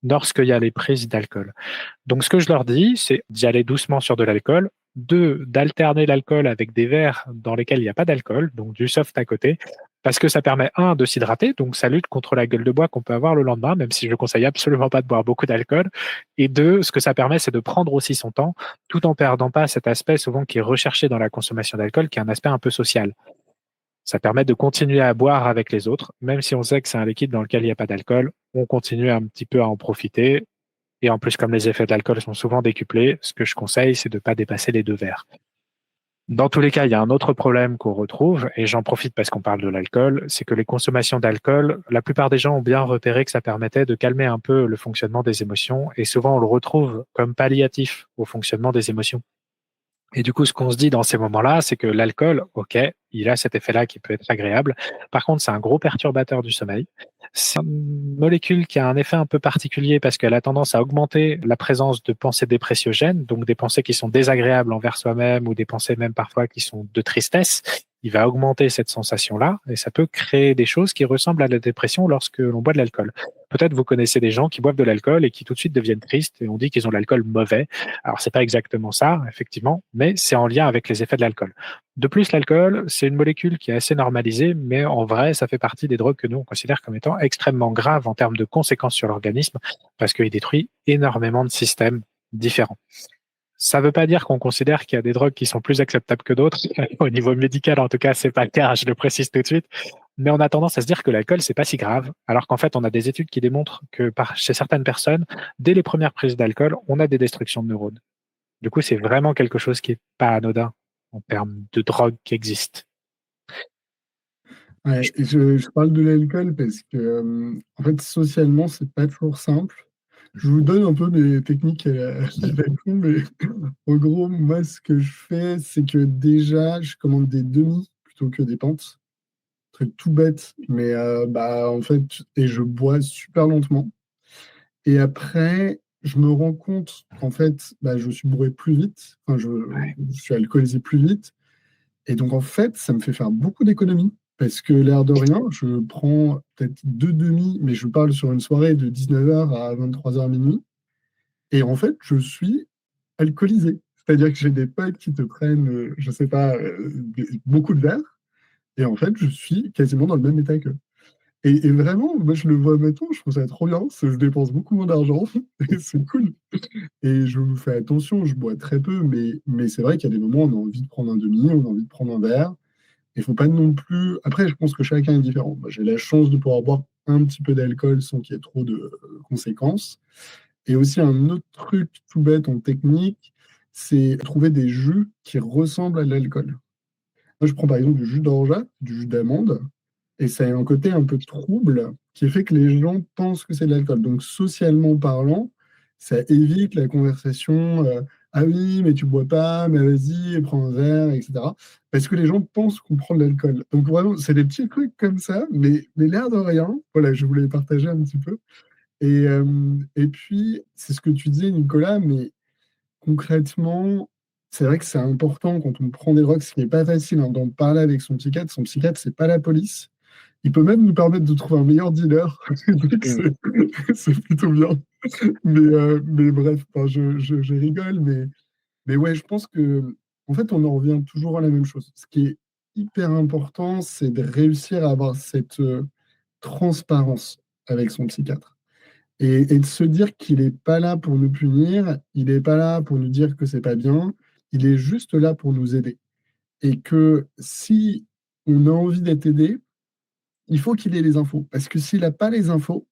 B: lorsqu'il y a les prises d'alcool. Donc ce que je leur dis, c'est d'y aller doucement sur de l'alcool, d'alterner l'alcool avec des verres dans lesquels il n'y a pas d'alcool, donc du soft à côté, parce que ça permet, de s'hydrater, donc ça lutte contre la gueule de bois qu'on peut avoir le lendemain, même si je ne conseille absolument pas de boire beaucoup d'alcool, et deux, ce que ça permet, c'est de prendre aussi son temps, tout en perdant pas cet aspect souvent qui est recherché dans la consommation d'alcool, qui est un aspect un peu social. Ça permet de continuer à boire avec les autres, même si on sait que c'est un liquide dans lequel il n'y a pas d'alcool, on continue un petit peu à en profiter. Et en plus, comme les effets de l'alcool sont souvent décuplés, ce que je conseille, c'est de ne pas dépasser les 2 verres. Dans tous les cas, il y a un autre problème qu'on retrouve, et j'en profite parce qu'on parle de l'alcool, c'est que les consommations d'alcool, la plupart des gens ont bien repéré que ça permettait de calmer un peu le fonctionnement des émotions, et souvent on le retrouve comme palliatif au fonctionnement des émotions. Et du coup, ce qu'on se dit dans ces moments-là, c'est que l'alcool, ok, il a cet effet-là qui peut être agréable. Par contre, c'est un gros perturbateur du sommeil. C'est une molécule qui a un effet un peu particulier parce qu'elle a tendance à augmenter la présence de pensées dépressiogènes, donc des pensées qui sont désagréables envers soi-même ou des pensées même parfois qui sont de tristesse. Il va augmenter cette sensation-là et ça peut créer des choses qui ressemblent à la dépression lorsque l'on boit de l'alcool. Peut-être vous connaissez des gens qui boivent de l'alcool et qui tout de suite deviennent tristes et on dit qu'ils ont de l'alcool mauvais. Alors c'est pas exactement ça, effectivement, mais c'est en lien avec les effets de l'alcool. De plus, l'alcool, c'est une molécule qui est assez normalisée, mais en vrai, ça fait partie des drogues que nous on considère comme étant extrêmement graves en termes de conséquences sur l'organisme parce qu'il détruit énormément de systèmes différents. Ça ne veut pas dire qu'on considère qu'il y a des drogues qui sont plus acceptables que d'autres. Au niveau médical, en tout cas, c'est pas le cas, je le précise tout de suite. Mais on a tendance à se dire que l'alcool, c'est pas si grave, alors qu'en fait, on a des études qui démontrent que chez certaines personnes, dès les premières prises d'alcool, on a des destructions de neurones. Du coup, c'est vraiment quelque chose qui est pas anodin en termes de drogue qui existe.
A: Ouais, et je parle de l'alcool parce que, en fait, socialement, c'est pas toujours simple. Je vous donne un peu mes techniques à la con, mais en gros, moi, ce que je fais, c'est que déjà, je commande des demi plutôt que des pintes. Truc tout bête, mais en fait, et je bois super lentement. Et après, je me rends compte qu'en fait, je suis bourré plus vite. Enfin, je suis alcoolisé plus vite. Et donc, en fait, ça me fait faire beaucoup d'économies. Parce que l'air de rien, je prends peut-être 2 demi, mais je parle sur une soirée de 19h à 23h minuit. Et en fait, je suis alcoolisé. C'est-à-dire que j'ai des potes qui te prennent, je sais pas, beaucoup de verres. Et en fait, je suis quasiment dans le même état qu'eux. Et vraiment, moi, je le vois maintenant, je trouve ça trop bien. Je dépense beaucoup moins d'argent. Et c'est cool. Et je vous fais attention, je bois très peu, mais c'est vrai qu'il y a des moments où on a envie de prendre un demi, on a envie de prendre un verre. Il ne faut pas non plus. Après, je pense que chacun est différent. Moi, j'ai la chance de pouvoir boire un petit peu d'alcool sans qu'il y ait trop de conséquences. Et aussi, un autre truc tout bête en technique, c'est trouver des jus qui ressemblent à de l'alcool. Moi, je prends par exemple du jus d'orange, du jus d'amande, et ça a un côté un peu trouble qui fait que les gens pensent que c'est de l'alcool. Donc, socialement parlant, ça évite la conversation ah oui, mais tu bois pas, mais vas-y, prends un verre, etc. Parce que les gens pensent qu'on prend de l'alcool. Donc, vraiment, c'est des petits trucs comme ça, mais l'air de rien. Voilà, je voulais partager un petit peu. Et puis, c'est ce que tu disais, Nicolas, mais concrètement, c'est vrai que c'est important quand on prend des drogues, ce qui n'est pas facile hein, d'en parler avec son psychiatre. Son psychiatre, c'est pas la police. Il peut même nous permettre de trouver un meilleur dealer. Donc, c'est plutôt bien. Mais bref, enfin, je rigole, mais ouais, je pense que en fait, on en revient toujours à la même chose. Ce qui est hyper important, c'est de réussir à avoir cette transparence avec son psychiatre. Et de se dire qu'il n'est pas là pour nous punir, il n'est pas là pour nous dire que c'est pas bien, il est juste là pour nous aider. Et que si on a envie d'être aidé, il faut qu'il ait les infos. Parce que s'il n'a pas les infos,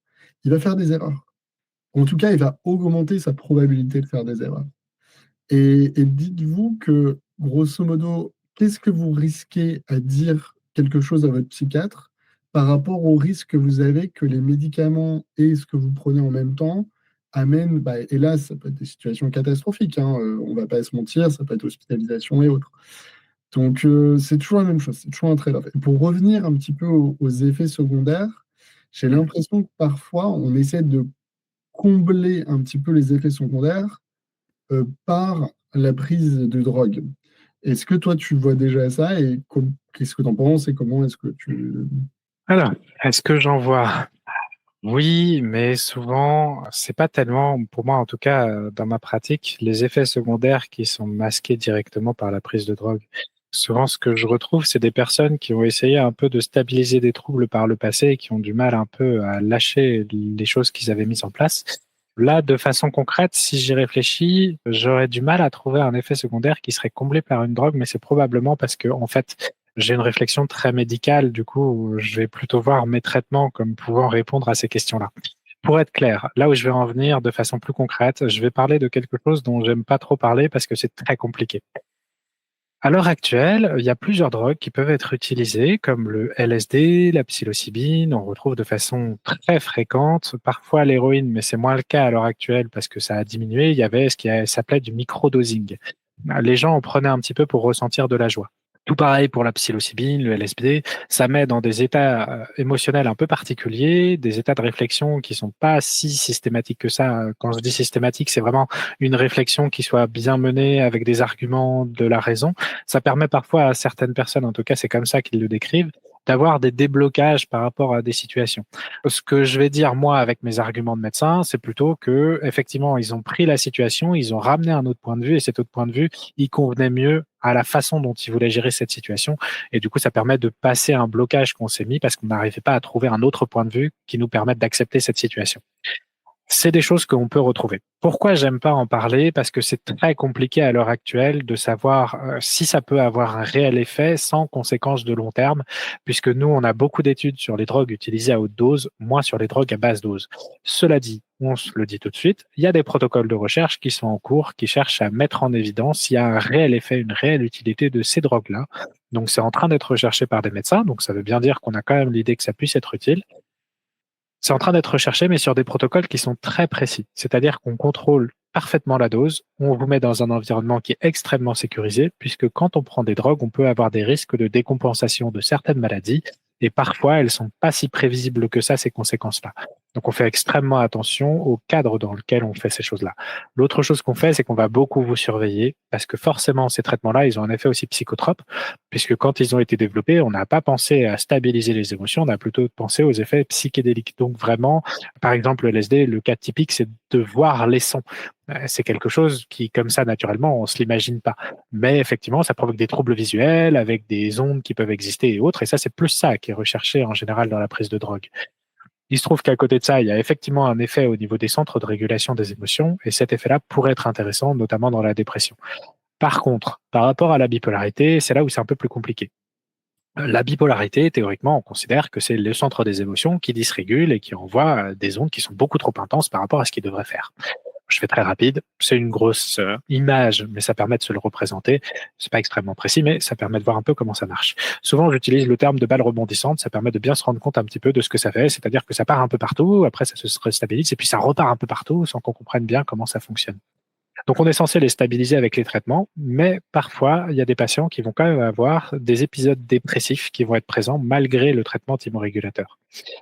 A: il va faire des erreurs. En tout cas, il va augmenter sa probabilité de faire des erreurs. Et dites-vous que, grosso modo, qu'est-ce que vous risquez à dire quelque chose à votre psychiatre par rapport au risque que vous avez que les médicaments et ce que vous prenez en même temps amène, hélas, ça peut être des situations catastrophiques, hein, on va pas se mentir, ça peut être hospitalisation et autres. Donc, c'est toujours la même chose, c'est toujours un trade-off. Et pour revenir un petit peu aux effets secondaires, j'ai l'impression que parfois, on essaie de combler un petit peu les effets secondaires par la prise de drogue. Est-ce que toi, tu vois déjà ça et qu'est-ce que tu en penses et comment est-ce que tu...
B: Alors, est-ce que j'en vois? Oui, mais souvent, c'est pas tellement, pour moi en tout cas, dans ma pratique, les effets secondaires qui sont masqués directement par la prise de drogue. Souvent, ce que je retrouve, c'est des personnes qui ont essayé un peu de stabiliser des troubles par le passé et qui ont du mal un peu à lâcher les choses qu'ils avaient mises en place. Là, de façon concrète, si j'y réfléchis, j'aurais du mal à trouver un effet secondaire qui serait comblé par une drogue, mais c'est probablement parce que, en fait, j'ai une réflexion très médicale. Du coup, je vais plutôt voir mes traitements comme pouvant répondre à ces questions-là. Pour être clair, là où je vais en venir de façon plus concrète, je vais parler de quelque chose dont j'aime pas trop parler parce que c'est très compliqué. À l'heure actuelle, il y a plusieurs drogues qui peuvent être utilisées, comme le LSD, la psilocybine. On retrouve de façon très fréquente, parfois l'héroïne, mais c'est moins le cas à l'heure actuelle parce que ça a diminué. Il y avait ce qui s'appelait du microdosing. Les gens en prenaient un petit peu pour ressentir de la joie. Tout pareil pour la psilocybine, le LSD, ça met dans des états émotionnels un peu particuliers, des états de réflexion qui sont pas si systématiques que ça. Quand je dis systématique, c'est vraiment une réflexion qui soit bien menée avec des arguments de la raison. Ça permet parfois à certaines personnes, en tout cas c'est comme ça qu'ils le décrivent, d'avoir des déblocages par rapport à des situations. Ce que je vais dire moi avec mes arguments de médecin, c'est plutôt que effectivement ils ont pris la situation, ils ont ramené un autre point de vue et cet autre point de vue, il convenait mieux à la façon dont ils voulaient gérer cette situation et du coup ça permet de passer un blocage qu'on s'est mis parce qu'on n'arrivait pas à trouver un autre point de vue qui nous permette d'accepter cette situation. C'est des choses qu'on peut retrouver. Pourquoi j'aime pas en parler? Parce que c'est très compliqué à l'heure actuelle de savoir si ça peut avoir un réel effet sans conséquences de long terme, puisque nous, on a beaucoup d'études sur les drogues utilisées à haute dose, moins sur les drogues à basse dose. Cela dit, on se le dit tout de suite, il y a des protocoles de recherche qui sont en cours, qui cherchent à mettre en évidence s'il y a un réel effet, une réelle utilité de ces drogues-là. Donc c'est en train d'être recherché par des médecins, donc ça veut bien dire qu'on a quand même l'idée que ça puisse être utile. C'est en train d'être recherché, mais sur des protocoles qui sont très précis. C'est-à-dire qu'on contrôle parfaitement la dose, on vous met dans un environnement qui est extrêmement sécurisé, puisque quand on prend des drogues, on peut avoir des risques de décompensation de certaines maladies, et parfois elles sont pas si prévisibles que ça, ces conséquences-là. Donc on fait extrêmement attention au cadre dans lequel on fait ces choses-là. L'autre chose qu'on fait, c'est qu'on va beaucoup vous surveiller, parce que forcément ces traitements-là, ils ont un effet aussi psychotrope, puisque quand ils ont été développés, on n'a pas pensé à stabiliser les émotions, on a plutôt pensé aux effets psychédéliques. Donc vraiment, par exemple, le LSD, le cas typique, c'est de voir les sons. C'est quelque chose qui, comme ça, naturellement, on se l'imagine pas. Mais effectivement, ça provoque des troubles visuels avec des ondes qui peuvent exister et autres. Et ça, c'est plus ça qui est recherché en général dans la prise de drogue. Il se trouve qu'à côté de ça, il y a effectivement un effet au niveau des centres de régulation des émotions. Et cet effet-là pourrait être intéressant, notamment dans la dépression. Par contre, par rapport à la bipolarité, c'est là où c'est un peu plus compliqué. La bipolarité, théoriquement, on considère que c'est le centre des émotions qui dysrégule et qui envoie des ondes qui sont beaucoup trop intenses par rapport à ce qu'il devrait faire. Je fais très rapide, c'est une grosse image, mais ça permet de se le représenter. C'est pas extrêmement précis, mais ça permet de voir un peu comment ça marche. Souvent, j'utilise le terme de balle rebondissante, ça permet de bien se rendre compte un petit peu de ce que ça fait, c'est-à-dire que ça part un peu partout, après ça se stabilise, et puis ça repart un peu partout sans qu'on comprenne bien comment ça fonctionne. Donc, on est censé les stabiliser avec les traitements, mais parfois, il y a des patients qui vont quand même avoir des épisodes dépressifs qui vont être présents malgré le traitement thymorégulateur.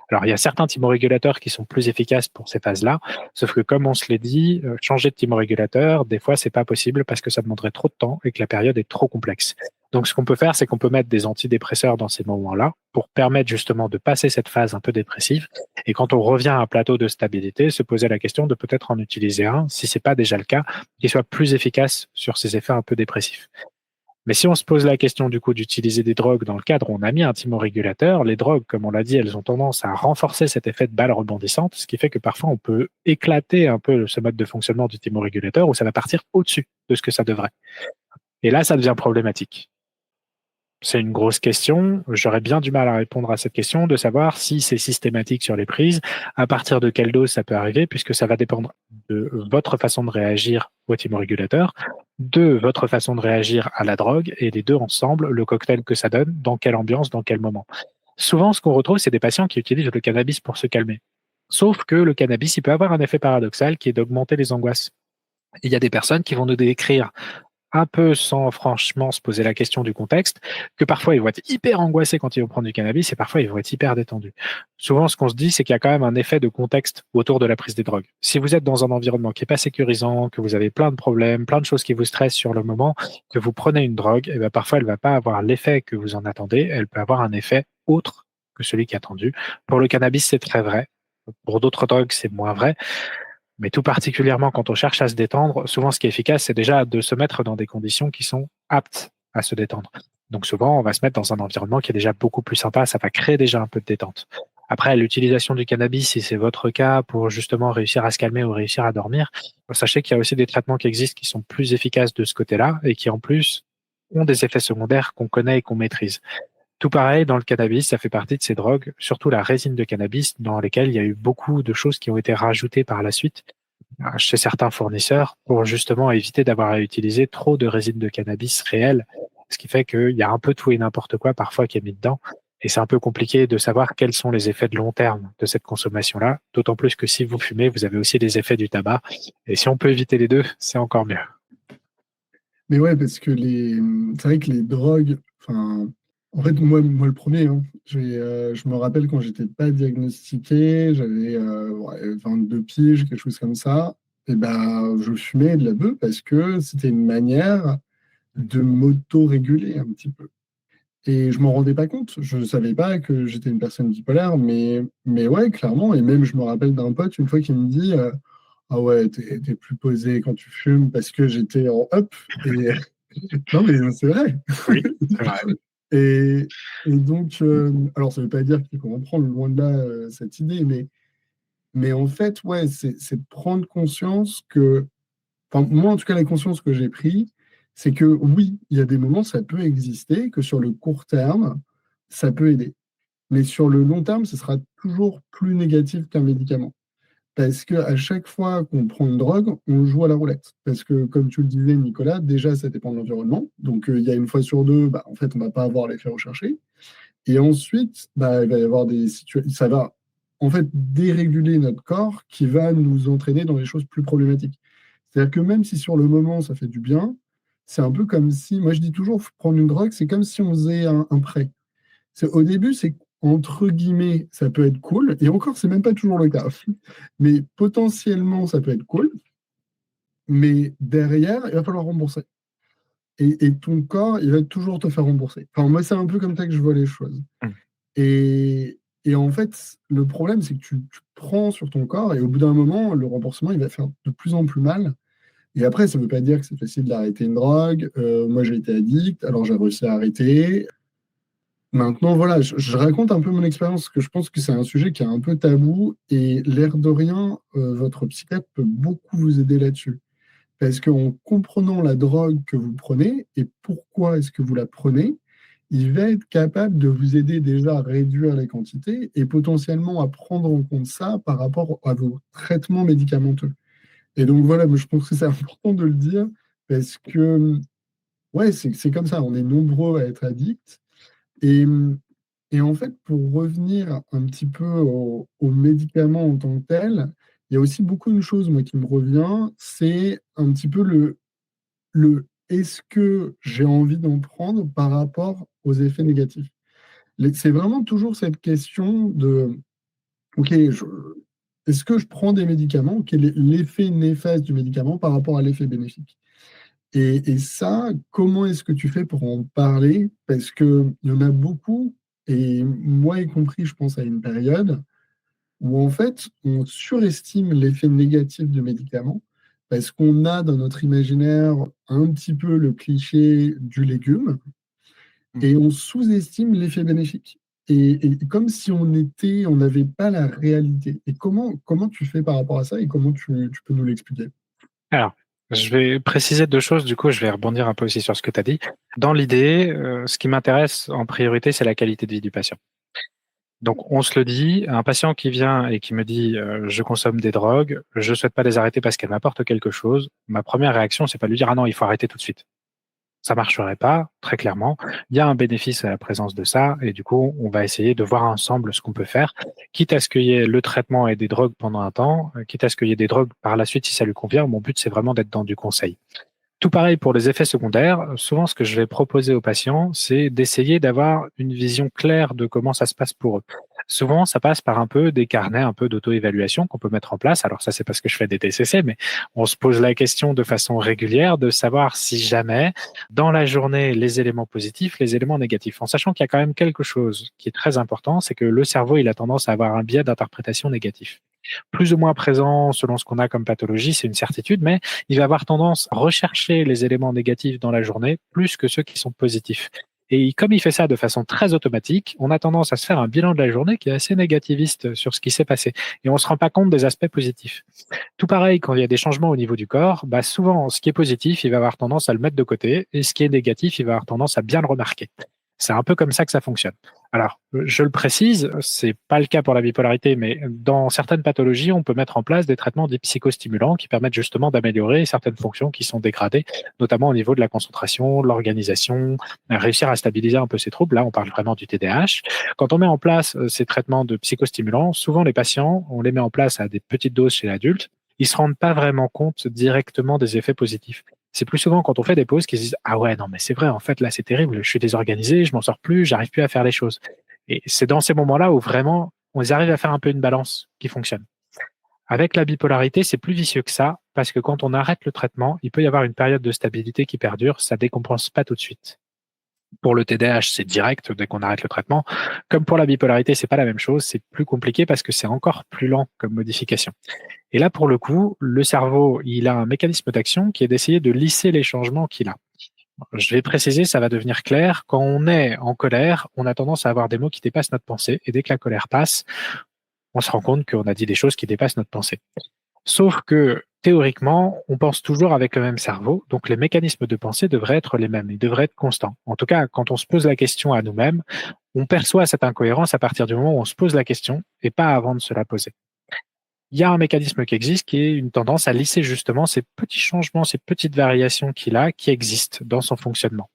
B: Alors, il y a certains thymorégulateurs qui sont plus efficaces pour ces phases-là, sauf que comme on se l'est dit, changer de thymorégulateur, des fois, c'est pas possible parce que ça demanderait trop de temps et que la période est trop complexe. Donc, ce qu'on peut faire, c'est qu'on peut mettre des antidépresseurs dans ces moments-là pour permettre justement de passer cette phase un peu dépressive. Et quand on revient à un plateau de stabilité, se poser la question de peut-être en utiliser un, si c'est pas déjà le cas, qui soit plus efficace sur ces effets un peu dépressifs. Mais si on se pose la question du coup d'utiliser des drogues dans le cadre où on a mis un thymorégulateur, les drogues, comme on l'a dit, elles ont tendance à renforcer cet effet de balle rebondissante, ce qui fait que parfois on peut éclater un peu ce mode de fonctionnement du thymorégulateur où ça va partir au-dessus de ce que ça devrait. Et là, ça devient problématique. C'est une grosse question. J'aurais bien du mal à répondre à cette question, de savoir si c'est systématique sur les prises, à partir de quelle dose ça peut arriver, puisque ça va dépendre de votre façon de réagir au thymorégulateur, de votre façon de réagir à la drogue, et les deux ensemble, le cocktail que ça donne, dans quelle ambiance, dans quel moment. Souvent, ce qu'on retrouve, c'est des patients qui utilisent le cannabis pour se calmer. Sauf que le cannabis, il peut avoir un effet paradoxal qui est d'augmenter les angoisses. Et il y a des personnes qui vont nous décrire un peu sans franchement se poser la question du contexte, que parfois ils vont être hyper angoissés quand ils vont prendre du cannabis et parfois ils vont être hyper détendus. Souvent, ce qu'on se dit, c'est qu'il y a quand même un effet de contexte autour de la prise des drogues. Si vous êtes dans un environnement qui est pas sécurisant, que vous avez plein de problèmes, plein de choses qui vous stressent sur le moment, que vous prenez une drogue, et ben parfois elle va pas avoir l'effet que vous en attendez, elle peut avoir un effet autre que celui qui est attendu. Pour le cannabis, c'est très vrai. Pour d'autres drogues, c'est moins vrai. Mais tout particulièrement quand on cherche à se détendre, souvent ce qui est efficace, c'est déjà de se mettre dans des conditions qui sont aptes à se détendre. Donc souvent, on va se mettre dans un environnement qui est déjà beaucoup plus sympa, ça va créer déjà un peu de détente. Après, l'utilisation du cannabis, si c'est votre cas, pour justement réussir à se calmer ou réussir à dormir, sachez qu'il y a aussi des traitements qui existent qui sont plus efficaces de ce côté-là et qui en plus ont des effets secondaires qu'on connaît et qu'on maîtrise. Tout pareil, dans le cannabis, ça fait partie de ces drogues, surtout la résine de cannabis, dans lesquelles il y a eu beaucoup de choses qui ont été rajoutées par la suite chez certains fournisseurs pour justement éviter d'avoir à utiliser trop de résine de cannabis réelle, ce qui fait qu'il y a un peu tout et n'importe quoi parfois qui est mis dedans. Et c'est un peu compliqué de savoir quels sont les effets de long terme de cette consommation-là, d'autant plus que si vous fumez, vous avez aussi les effets du tabac. Et si on peut éviter les deux, c'est encore mieux.
A: Mais ouais, parce que c'est vrai que les drogues, enfin, en fait, moi le premier, hein, je me rappelle quand j'étais pas diagnostiqué, j'avais 22 piges, quelque chose comme ça, et ben, je fumais de la beuh parce que c'était une manière de m'auto-réguler un petit peu. Et je m'en rendais pas compte, je ne savais pas que j'étais une personne bipolaire, mais ouais, clairement, et même je me rappelle d'un pote une fois qui me dit ah ouais, t'es plus posé quand tu fumes parce que j'étais en up. Et non, mais c'est vrai.
B: Oui, c'est vrai.
A: Et donc, alors ça veut pas dire qu'il faut en prendre loin de là cette idée, mais en fait, ouais, c'est de prendre conscience que, enfin, moi en tout cas, la conscience que j'ai pris, c'est que oui, il y a des moments, ça peut exister, que sur le court terme, ça peut aider. Mais sur le long terme, ce sera toujours plus négatif qu'un médicament. Parce qu'à chaque fois qu'on prend une drogue, on joue à la roulette. Parce que, comme tu le disais, Nicolas, déjà, ça dépend de l'environnement. Donc, il y a une fois sur deux, bah, en fait, on ne va pas avoir l'effet recherché. Et ensuite, bah, il va y avoir des situations. Ça va, en fait, déréguler notre corps qui va nous entraîner dans des choses plus problématiques. C'est-à-dire que même si sur le moment, ça fait du bien, c'est un peu comme si, moi, je dis toujours, prendre une drogue, c'est comme si on faisait un prêt. Au début, c'est entre guillemets, ça peut être cool, et encore, c'est même pas toujours le cas. Mais potentiellement, ça peut être cool, mais derrière, il va falloir rembourser. Et ton corps, il va toujours te faire rembourser. Enfin, moi, c'est un peu comme ça que je vois les choses. Et en fait, le problème, c'est que tu prends sur ton corps, et au bout d'un moment, le remboursement, il va faire de plus en plus mal. Et après, ça ne veut pas dire que c'est facile d'arrêter une drogue. Moi, j'ai été addict, alors j'ai réussi à arrêter. Maintenant, voilà, je raconte un peu mon expérience, parce que je pense que c'est un sujet qui est un peu tabou, et l'air de rien, votre psychiatre peut beaucoup vous aider là-dessus. Parce qu'en comprenant la drogue que vous prenez et pourquoi est-ce que vous la prenez, il va être capable de vous aider déjà à réduire les quantités et potentiellement à prendre en compte ça par rapport à vos traitements médicamenteux. Et donc voilà, moi, je pense que c'est important de le dire, parce que ouais, c'est comme ça, on est nombreux à être addicts. Et, et en fait, pour revenir un petit peu aux médicaments en tant que tel, il y a aussi beaucoup de choses, moi, qui me revient, c'est un petit peu le est-ce que j'ai envie d'en prendre par rapport aux effets négatifs. C'est vraiment toujours cette question de, OK, est-ce que je prends des médicaments? Quel est l'effet néfaste du médicament par rapport à l'effet bénéfique? Et ça, comment est-ce que tu fais pour en parler? Parce qu'il y en a beaucoup, et moi y compris, je pense à une période où en fait, on surestime l'effet négatif du médicament parce qu'on a dans notre imaginaire un petit peu le cliché du légume et on sous-estime l'effet bénéfique. Et comme si on n'avait pas la réalité. Et comment tu fais par rapport à ça et comment tu peux nous l'expliquer?
B: Alors, je vais préciser deux choses, du coup, je vais rebondir un peu aussi sur ce que tu as dit. Dans l'idée, ce qui m'intéresse en priorité, c'est la qualité de vie du patient. Donc, on se le dit, un patient qui vient et qui me dit je consomme des drogues, je souhaite pas les arrêter parce qu'elles m'apportent quelque chose. Ma première réaction, c'est pas de lui dire ah non, il faut arrêter tout de suite. Ça marcherait pas, très clairement. Il y a un bénéfice à la présence de ça, et du coup, on va essayer de voir ensemble ce qu'on peut faire, quitte à ce qu'il y ait le traitement et des drogues pendant un temps, quitte à ce qu'il y ait des drogues par la suite si ça lui convient. Mon but, c'est vraiment d'être dans du conseil. Tout pareil pour les effets secondaires. Souvent, ce que je vais proposer aux patients, c'est d'essayer d'avoir une vision claire de comment ça se passe pour eux. Souvent, ça passe par un peu des carnets, un peu d'auto-évaluation qu'on peut mettre en place. Alors ça, c'est parce que je fais des TCC, mais on se pose la question de façon régulière de savoir si jamais, dans la journée, les éléments positifs, les éléments négatifs, en sachant qu'il y a quand même quelque chose qui est très important, c'est que le cerveau, il a tendance à avoir un biais d'interprétation négatif. Plus ou moins présent selon ce qu'on a comme pathologie, c'est une certitude, mais il va avoir tendance à rechercher les éléments négatifs dans la journée plus que ceux qui sont positifs. Et comme il fait ça de façon très automatique, on a tendance à se faire un bilan de la journée qui est assez négativiste sur ce qui s'est passé. Et on ne se rend pas compte des aspects positifs. Tout pareil, quand il y a des changements au niveau du corps, souvent, ce qui est positif, il va avoir tendance à le mettre de côté, et ce qui est négatif, il va avoir tendance à bien le remarquer. C'est un peu comme ça que ça fonctionne. Alors, je le précise, c'est pas le cas pour la bipolarité, mais dans certaines pathologies, on peut mettre en place des traitements dits psychostimulants qui permettent justement d'améliorer certaines fonctions qui sont dégradées, notamment au niveau de la concentration, de l'organisation, réussir à stabiliser un peu ces troubles. Là, on parle vraiment du TDAH. Quand on met en place ces traitements de psychostimulants, souvent les patients, on les met en place à des petites doses chez l'adulte, ils se rendent pas vraiment compte directement des effets positifs. C'est plus souvent quand on fait des pauses qu'ils se disent ah ouais non mais c'est vrai en fait là c'est terrible, je suis désorganisé, je m'en sors plus, j'arrive plus à faire les choses. Et c'est dans ces moments-là où vraiment on arrive à faire un peu une balance qui fonctionne. Avec la bipolarité, c'est plus vicieux que ça parce que quand on arrête le traitement, il peut y avoir une période de stabilité qui perdure, ça décompense pas tout de suite. Pour le TDAH, c'est direct dès qu'on arrête le traitement. Comme pour la bipolarité, c'est pas la même chose, c'est plus compliqué parce que c'est encore plus lent comme modification. Et là, pour le coup, le cerveau, il a un mécanisme d'action qui est d'essayer de lisser les changements qu'il a. Je vais préciser, ça va devenir clair. Quand on est en colère, on a tendance à avoir des mots qui dépassent notre pensée. Et dès que la colère passe, on se rend compte qu'on a dit des choses qui dépassent notre pensée. Sauf que théoriquement, on pense toujours avec le même cerveau, donc les mécanismes de pensée devraient être les mêmes, ils devraient être constants. En tout cas, quand on se pose la question à nous-mêmes, on perçoit cette incohérence à partir du moment où on se pose la question et pas avant de se la poser. Il y a un mécanisme qui existe qui est une tendance à lisser justement ces petits changements, ces petites variations qu'il a, qui existent dans son fonctionnement.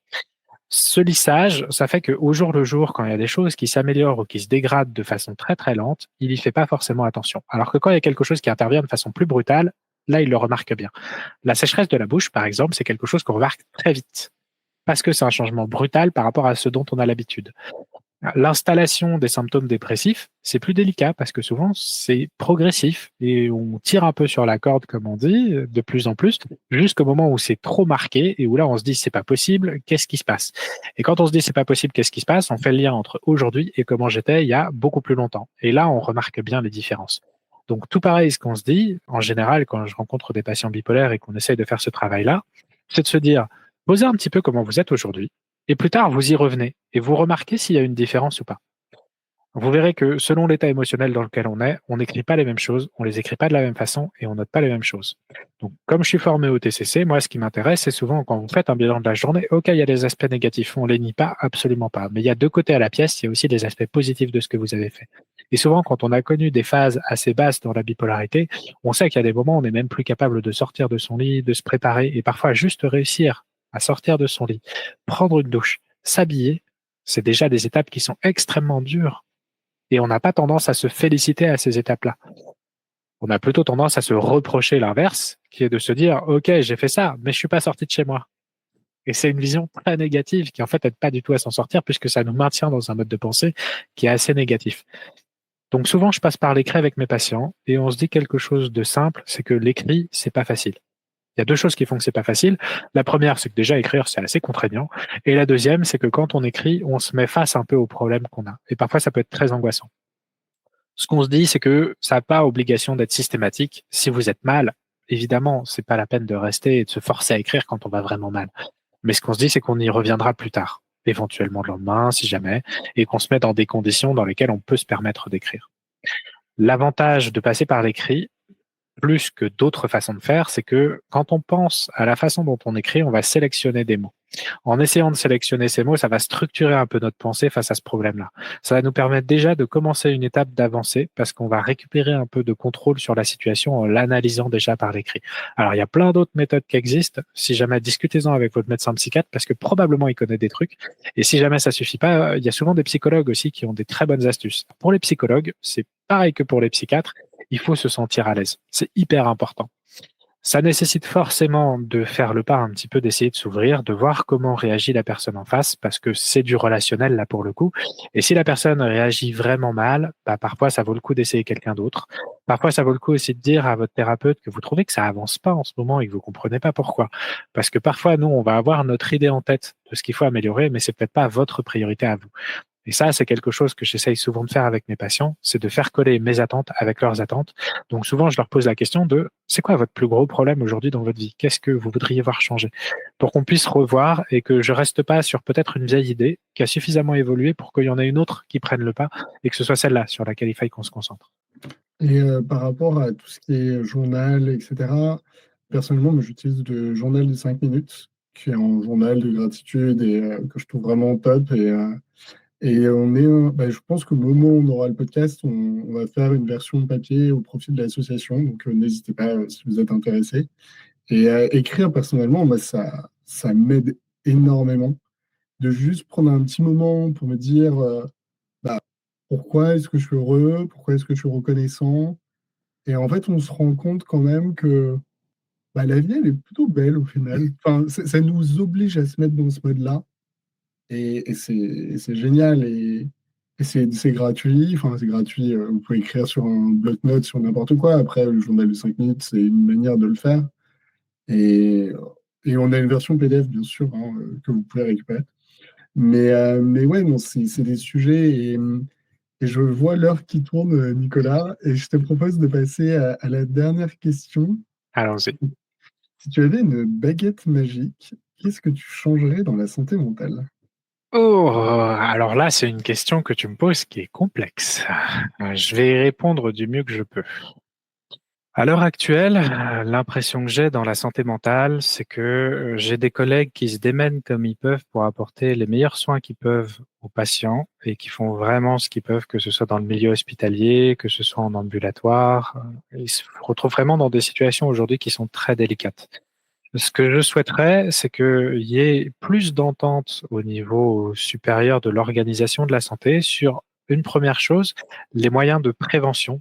B: Ce lissage, ça fait qu'au jour le jour, quand il y a des choses qui s'améliorent ou qui se dégradent de façon très très lente, il y fait pas forcément attention. Alors que quand il y a quelque chose qui intervient de façon plus brutale, là, il le remarque bien. La sécheresse de la bouche, par exemple, c'est quelque chose qu'on remarque très vite parce que c'est un changement brutal par rapport à ce dont on a l'habitude. L'installation des symptômes dépressifs, c'est plus délicat parce que souvent c'est progressif et on tire un peu sur la corde, comme on dit, de plus en plus, jusqu'au moment où c'est trop marqué et où là on se dit c'est pas possible, qu'est-ce qui se passe? Et quand on se dit c'est pas possible, qu'est-ce qui se passe? On fait le lien entre aujourd'hui et comment j'étais il y a beaucoup plus longtemps. Et là on remarque bien les différences. Donc tout pareil, ce qu'on se dit, en général, quand je rencontre des patients bipolaires et qu'on essaye de faire ce travail-là, c'est de se dire, posez un petit peu comment vous êtes aujourd'hui, et plus tard, vous y revenez, et vous remarquez s'il y a une différence ou pas. Vous verrez que selon l'état émotionnel dans lequel on n'écrit pas les mêmes choses, on les écrit pas de la même façon, et on note pas les mêmes choses. Donc, comme je suis formé au TCC, moi, ce qui m'intéresse, c'est souvent quand vous faites un bilan de la journée, ok, il y a des aspects négatifs, on les nie pas, absolument pas. Mais il y a deux côtés à la pièce, il y a aussi des aspects positifs de ce que vous avez fait. Et souvent, quand on a connu des phases assez basses dans la bipolarité, on sait qu'il y a des moments où on n'est même plus capable de sortir de son lit, de se préparer, et parfois juste réussir à sortir de son lit, prendre une douche, s'habiller, c'est déjà des étapes qui sont extrêmement dures. Et on n'a pas tendance à se féliciter à ces étapes-là. On a plutôt tendance à se reprocher l'inverse, qui est de se dire, OK, j'ai fait ça, mais je suis pas sorti de chez moi. Et c'est une vision très négative qui en fait aide pas du tout à s'en sortir puisque ça nous maintient dans un mode de pensée qui est assez négatif. Donc souvent, je passe par l'écrit avec mes patients et on se dit quelque chose de simple, c'est que l'écrit, c'est pas facile. Il y a deux choses qui font que c'est pas facile. La première, c'est que déjà écrire, c'est assez contraignant. Et la deuxième, c'est que quand on écrit, on se met face un peu aux problèmes qu'on a. Et parfois, ça peut être très angoissant. Ce qu'on se dit, c'est que ça n'a pas obligation d'être systématique. Si vous êtes mal, évidemment, c'est pas la peine de rester et de se forcer à écrire quand on va vraiment mal. Mais ce qu'on se dit, c'est qu'on y reviendra plus tard, éventuellement le lendemain, si jamais, et qu'on se met dans des conditions dans lesquelles on peut se permettre d'écrire. L'avantage de passer par l'écrit, plus que d'autres façons de faire, c'est que quand on pense à la façon dont on écrit, on va sélectionner des mots. En essayant de sélectionner ces mots, ça va structurer un peu notre pensée face à ce problème-là. Ça va nous permettre déjà de commencer une étape d'avancée parce qu'on va récupérer un peu de contrôle sur la situation en l'analysant déjà par l'écrit. Alors, il y a plein d'autres méthodes qui existent. Si jamais, discutez-en avec votre médecin psychiatre parce que probablement il connaît des trucs. Et si jamais ça suffit pas, il y a souvent des psychologues aussi qui ont des très bonnes astuces. Pour les psychologues, c'est pareil que pour les psychiatres. Il faut se sentir à l'aise. C'est hyper important. Ça nécessite forcément de faire le pas un petit peu, d'essayer de s'ouvrir, de voir comment réagit la personne en face, parce que c'est du relationnel là pour le coup. Et si la personne réagit vraiment mal, bah, parfois ça vaut le coup d'essayer quelqu'un d'autre. Parfois ça vaut le coup aussi de dire à votre thérapeute que vous trouvez que ça avance pas en ce moment et que vous comprenez pas pourquoi. Parce que parfois nous, on va avoir notre idée en tête de ce qu'il faut améliorer, mais c'est peut-être pas votre priorité à vous. Et ça, c'est quelque chose que j'essaye souvent de faire avec mes patients, c'est de faire coller mes attentes avec leurs attentes. Donc souvent, je leur pose la question de c'est quoi votre plus gros problème aujourd'hui dans votre vie? Qu'est-ce que vous voudriez voir changer? Pour qu'on puisse revoir et que je reste pas sur peut-être une vieille idée qui a suffisamment évolué pour qu'il y en ait une autre qui prenne le pas et que ce soit celle-là sur laquelle il faille qu'on se concentre.
A: Et par rapport à tout ce qui est journal, et cetera, personnellement, moi, j'utilise le journal de 5 minutes, qui est un journal de gratitude et que je trouve vraiment top. Et on est, bah, je pense qu'au moment où on aura le podcast, on va faire une version papier au profit de l'association. Donc, n'hésitez pas si vous êtes intéressé. Et écrire, personnellement, moi, ça m'aide énormément de juste prendre un petit moment pour me dire bah, pourquoi est-ce que je suis heureux, pourquoi est-ce que je suis reconnaissant. Et en fait, on se rend compte quand même que bah, la vie, elle est plutôt belle au final. Enfin, ça nous oblige à se mettre dans ce mode-là. Et c'est génial. Et c'est gratuit. Enfin, c'est gratuit. Vous pouvez écrire sur un bloc-notes, sur n'importe quoi. Après, le journal de 5 minutes, c'est une manière de le faire. Et, et on a une version PDF, bien sûr, hein, que vous pouvez récupérer. Mais ouais, non, c'est des sujets. Et je vois l'heure qui tourne, Nicolas. Et je te propose de passer à la dernière question.
B: Allons-y.
A: Si tu avais une baguette magique, qu'est-ce que tu changerais dans la santé mentale?
B: Oh, alors là, c'est une question que tu me poses qui est complexe. Je vais y répondre du mieux que je peux. À l'heure actuelle, l'impression que j'ai dans la santé mentale, c'est que j'ai des collègues qui se démènent comme ils peuvent pour apporter les meilleurs soins qu'ils peuvent aux patients et qui font vraiment ce qu'ils peuvent, que ce soit dans le milieu hospitalier, que ce soit en ambulatoire. Ils se retrouvent vraiment dans des situations aujourd'hui qui sont très délicates. Ce que je souhaiterais, c'est qu'il y ait plus d'entente au niveau supérieur de l'organisation de la santé sur une première chose, les moyens de prévention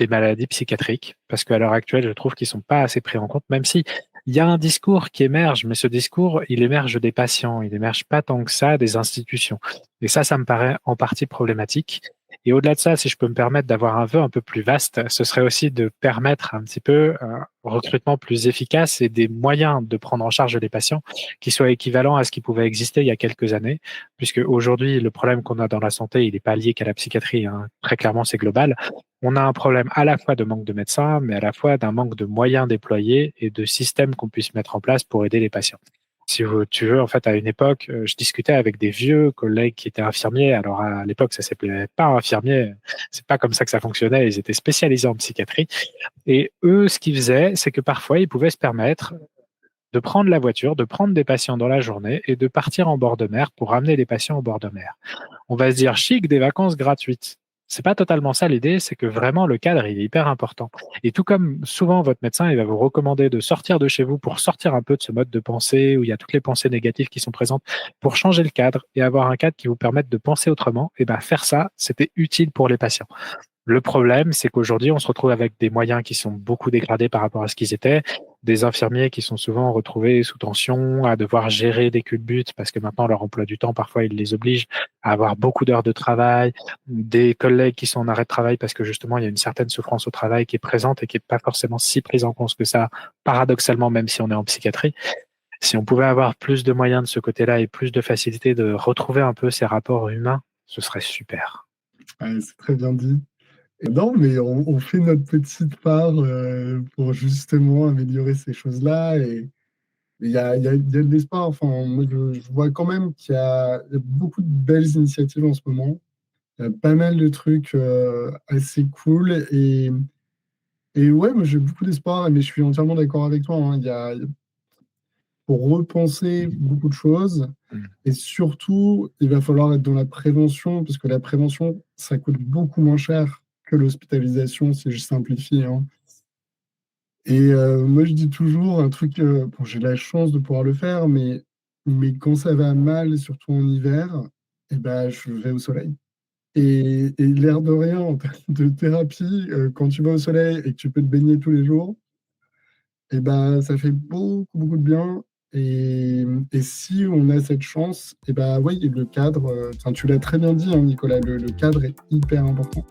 B: des maladies psychiatriques, parce qu'à l'heure actuelle, je trouve qu'ils sont pas assez pris en compte, même si il y a un discours qui émerge, mais ce discours, il émerge des patients, il émerge pas tant que ça des institutions. Et ça me paraît en partie problématique. Et au-delà de ça, si je peux me permettre d'avoir un vœu un peu plus vaste, ce serait aussi de permettre un petit peu un recrutement plus efficace et des moyens de prendre en charge les patients qui soient équivalents à ce qui pouvait exister il y a quelques années, puisque aujourd'hui, le problème qu'on a dans la santé, il n'est pas lié qu'à la psychiatrie, hein. Très clairement, c'est global. On a un problème à la fois de manque de médecins, mais à la fois d'un manque de moyens déployés et de systèmes qu'on puisse mettre en place pour aider les patients. Si tu veux, en fait, à une époque, je discutais avec des vieux collègues qui étaient infirmiers. Alors, à l'époque, ça s'appelait pas infirmier. C'est pas comme ça que ça fonctionnait. Ils étaient spécialisés en psychiatrie. Et eux, ce qu'ils faisaient, c'est que parfois, ils pouvaient se permettre de prendre la voiture, de prendre des patients dans la journée et de partir en bord de mer pour ramener les patients au bord de mer. On va se dire chic, des vacances gratuites. C'est pas totalement ça l'idée, c'est que vraiment le cadre, il est hyper important. Et tout comme souvent votre médecin, il va vous recommander de sortir de chez vous pour sortir un peu de ce mode de pensée où il y a toutes les pensées négatives qui sont présentes pour changer le cadre et avoir un cadre qui vous permette de penser autrement. Et ben faire ça, c'était utile pour les patients. Le problème, c'est qu'aujourd'hui, on se retrouve avec des moyens qui sont beaucoup dégradés par rapport à ce qu'ils étaient, des infirmiers qui sont souvent retrouvés sous tension, à devoir gérer des culbutes parce que maintenant leur emploi du temps, parfois, il les oblige à avoir beaucoup d'heures de travail, des collègues qui sont en arrêt de travail parce que justement, il y a une certaine souffrance au travail qui est présente et qui n'est pas forcément si prise en compte que ça, paradoxalement, même si on est en psychiatrie. Si on pouvait avoir plus de moyens de ce côté-là et plus de facilité de retrouver un peu ces rapports humains, ce serait super.
A: Ouais, c'est très bien dit. Non, mais on fait notre petite part pour justement améliorer ces choses-là. Et il y a de l'espoir. Enfin, moi, je vois quand même qu'il y a beaucoup de belles initiatives en ce moment. Il y a pas mal de trucs assez cool. Et ouais, moi, j'ai beaucoup d'espoir, mais je suis entièrement d'accord avec toi, hein. faut repenser beaucoup de choses. Et surtout, il va falloir être dans la prévention, parce que la prévention, ça coûte beaucoup moins cher que l'hospitalisation, si je simplifie, hein. Et moi, je dis toujours un truc, bon, j'ai la chance de pouvoir le faire, mais quand ça va mal, surtout en hiver, eh ben, je vais au soleil. Et l'air de rien, en termes de thérapie, quand tu vas au soleil et que tu peux te baigner tous les jours, eh ben, ça fait beaucoup, beaucoup de bien. Et si on a cette chance, eh ben, oui, le cadre, enfin, tu l'as très bien dit, hein, Nicolas, le cadre est hyper important.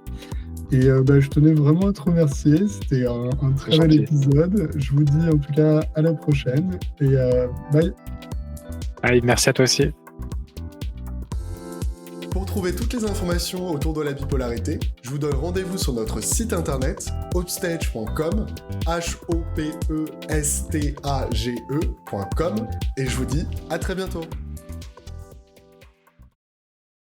A: Et bah, je tenais vraiment à te remercier. C'était un très bel
B: Gentil.
A: épisode. Je vous dis en tout cas à la prochaine. Et bye.
B: Allez, merci à toi aussi.
C: Pour trouver toutes les informations autour de la bipolarité, je vous donne rendez-vous sur notre site internet hopstage.com, hopestage.com, et je vous dis à très bientôt.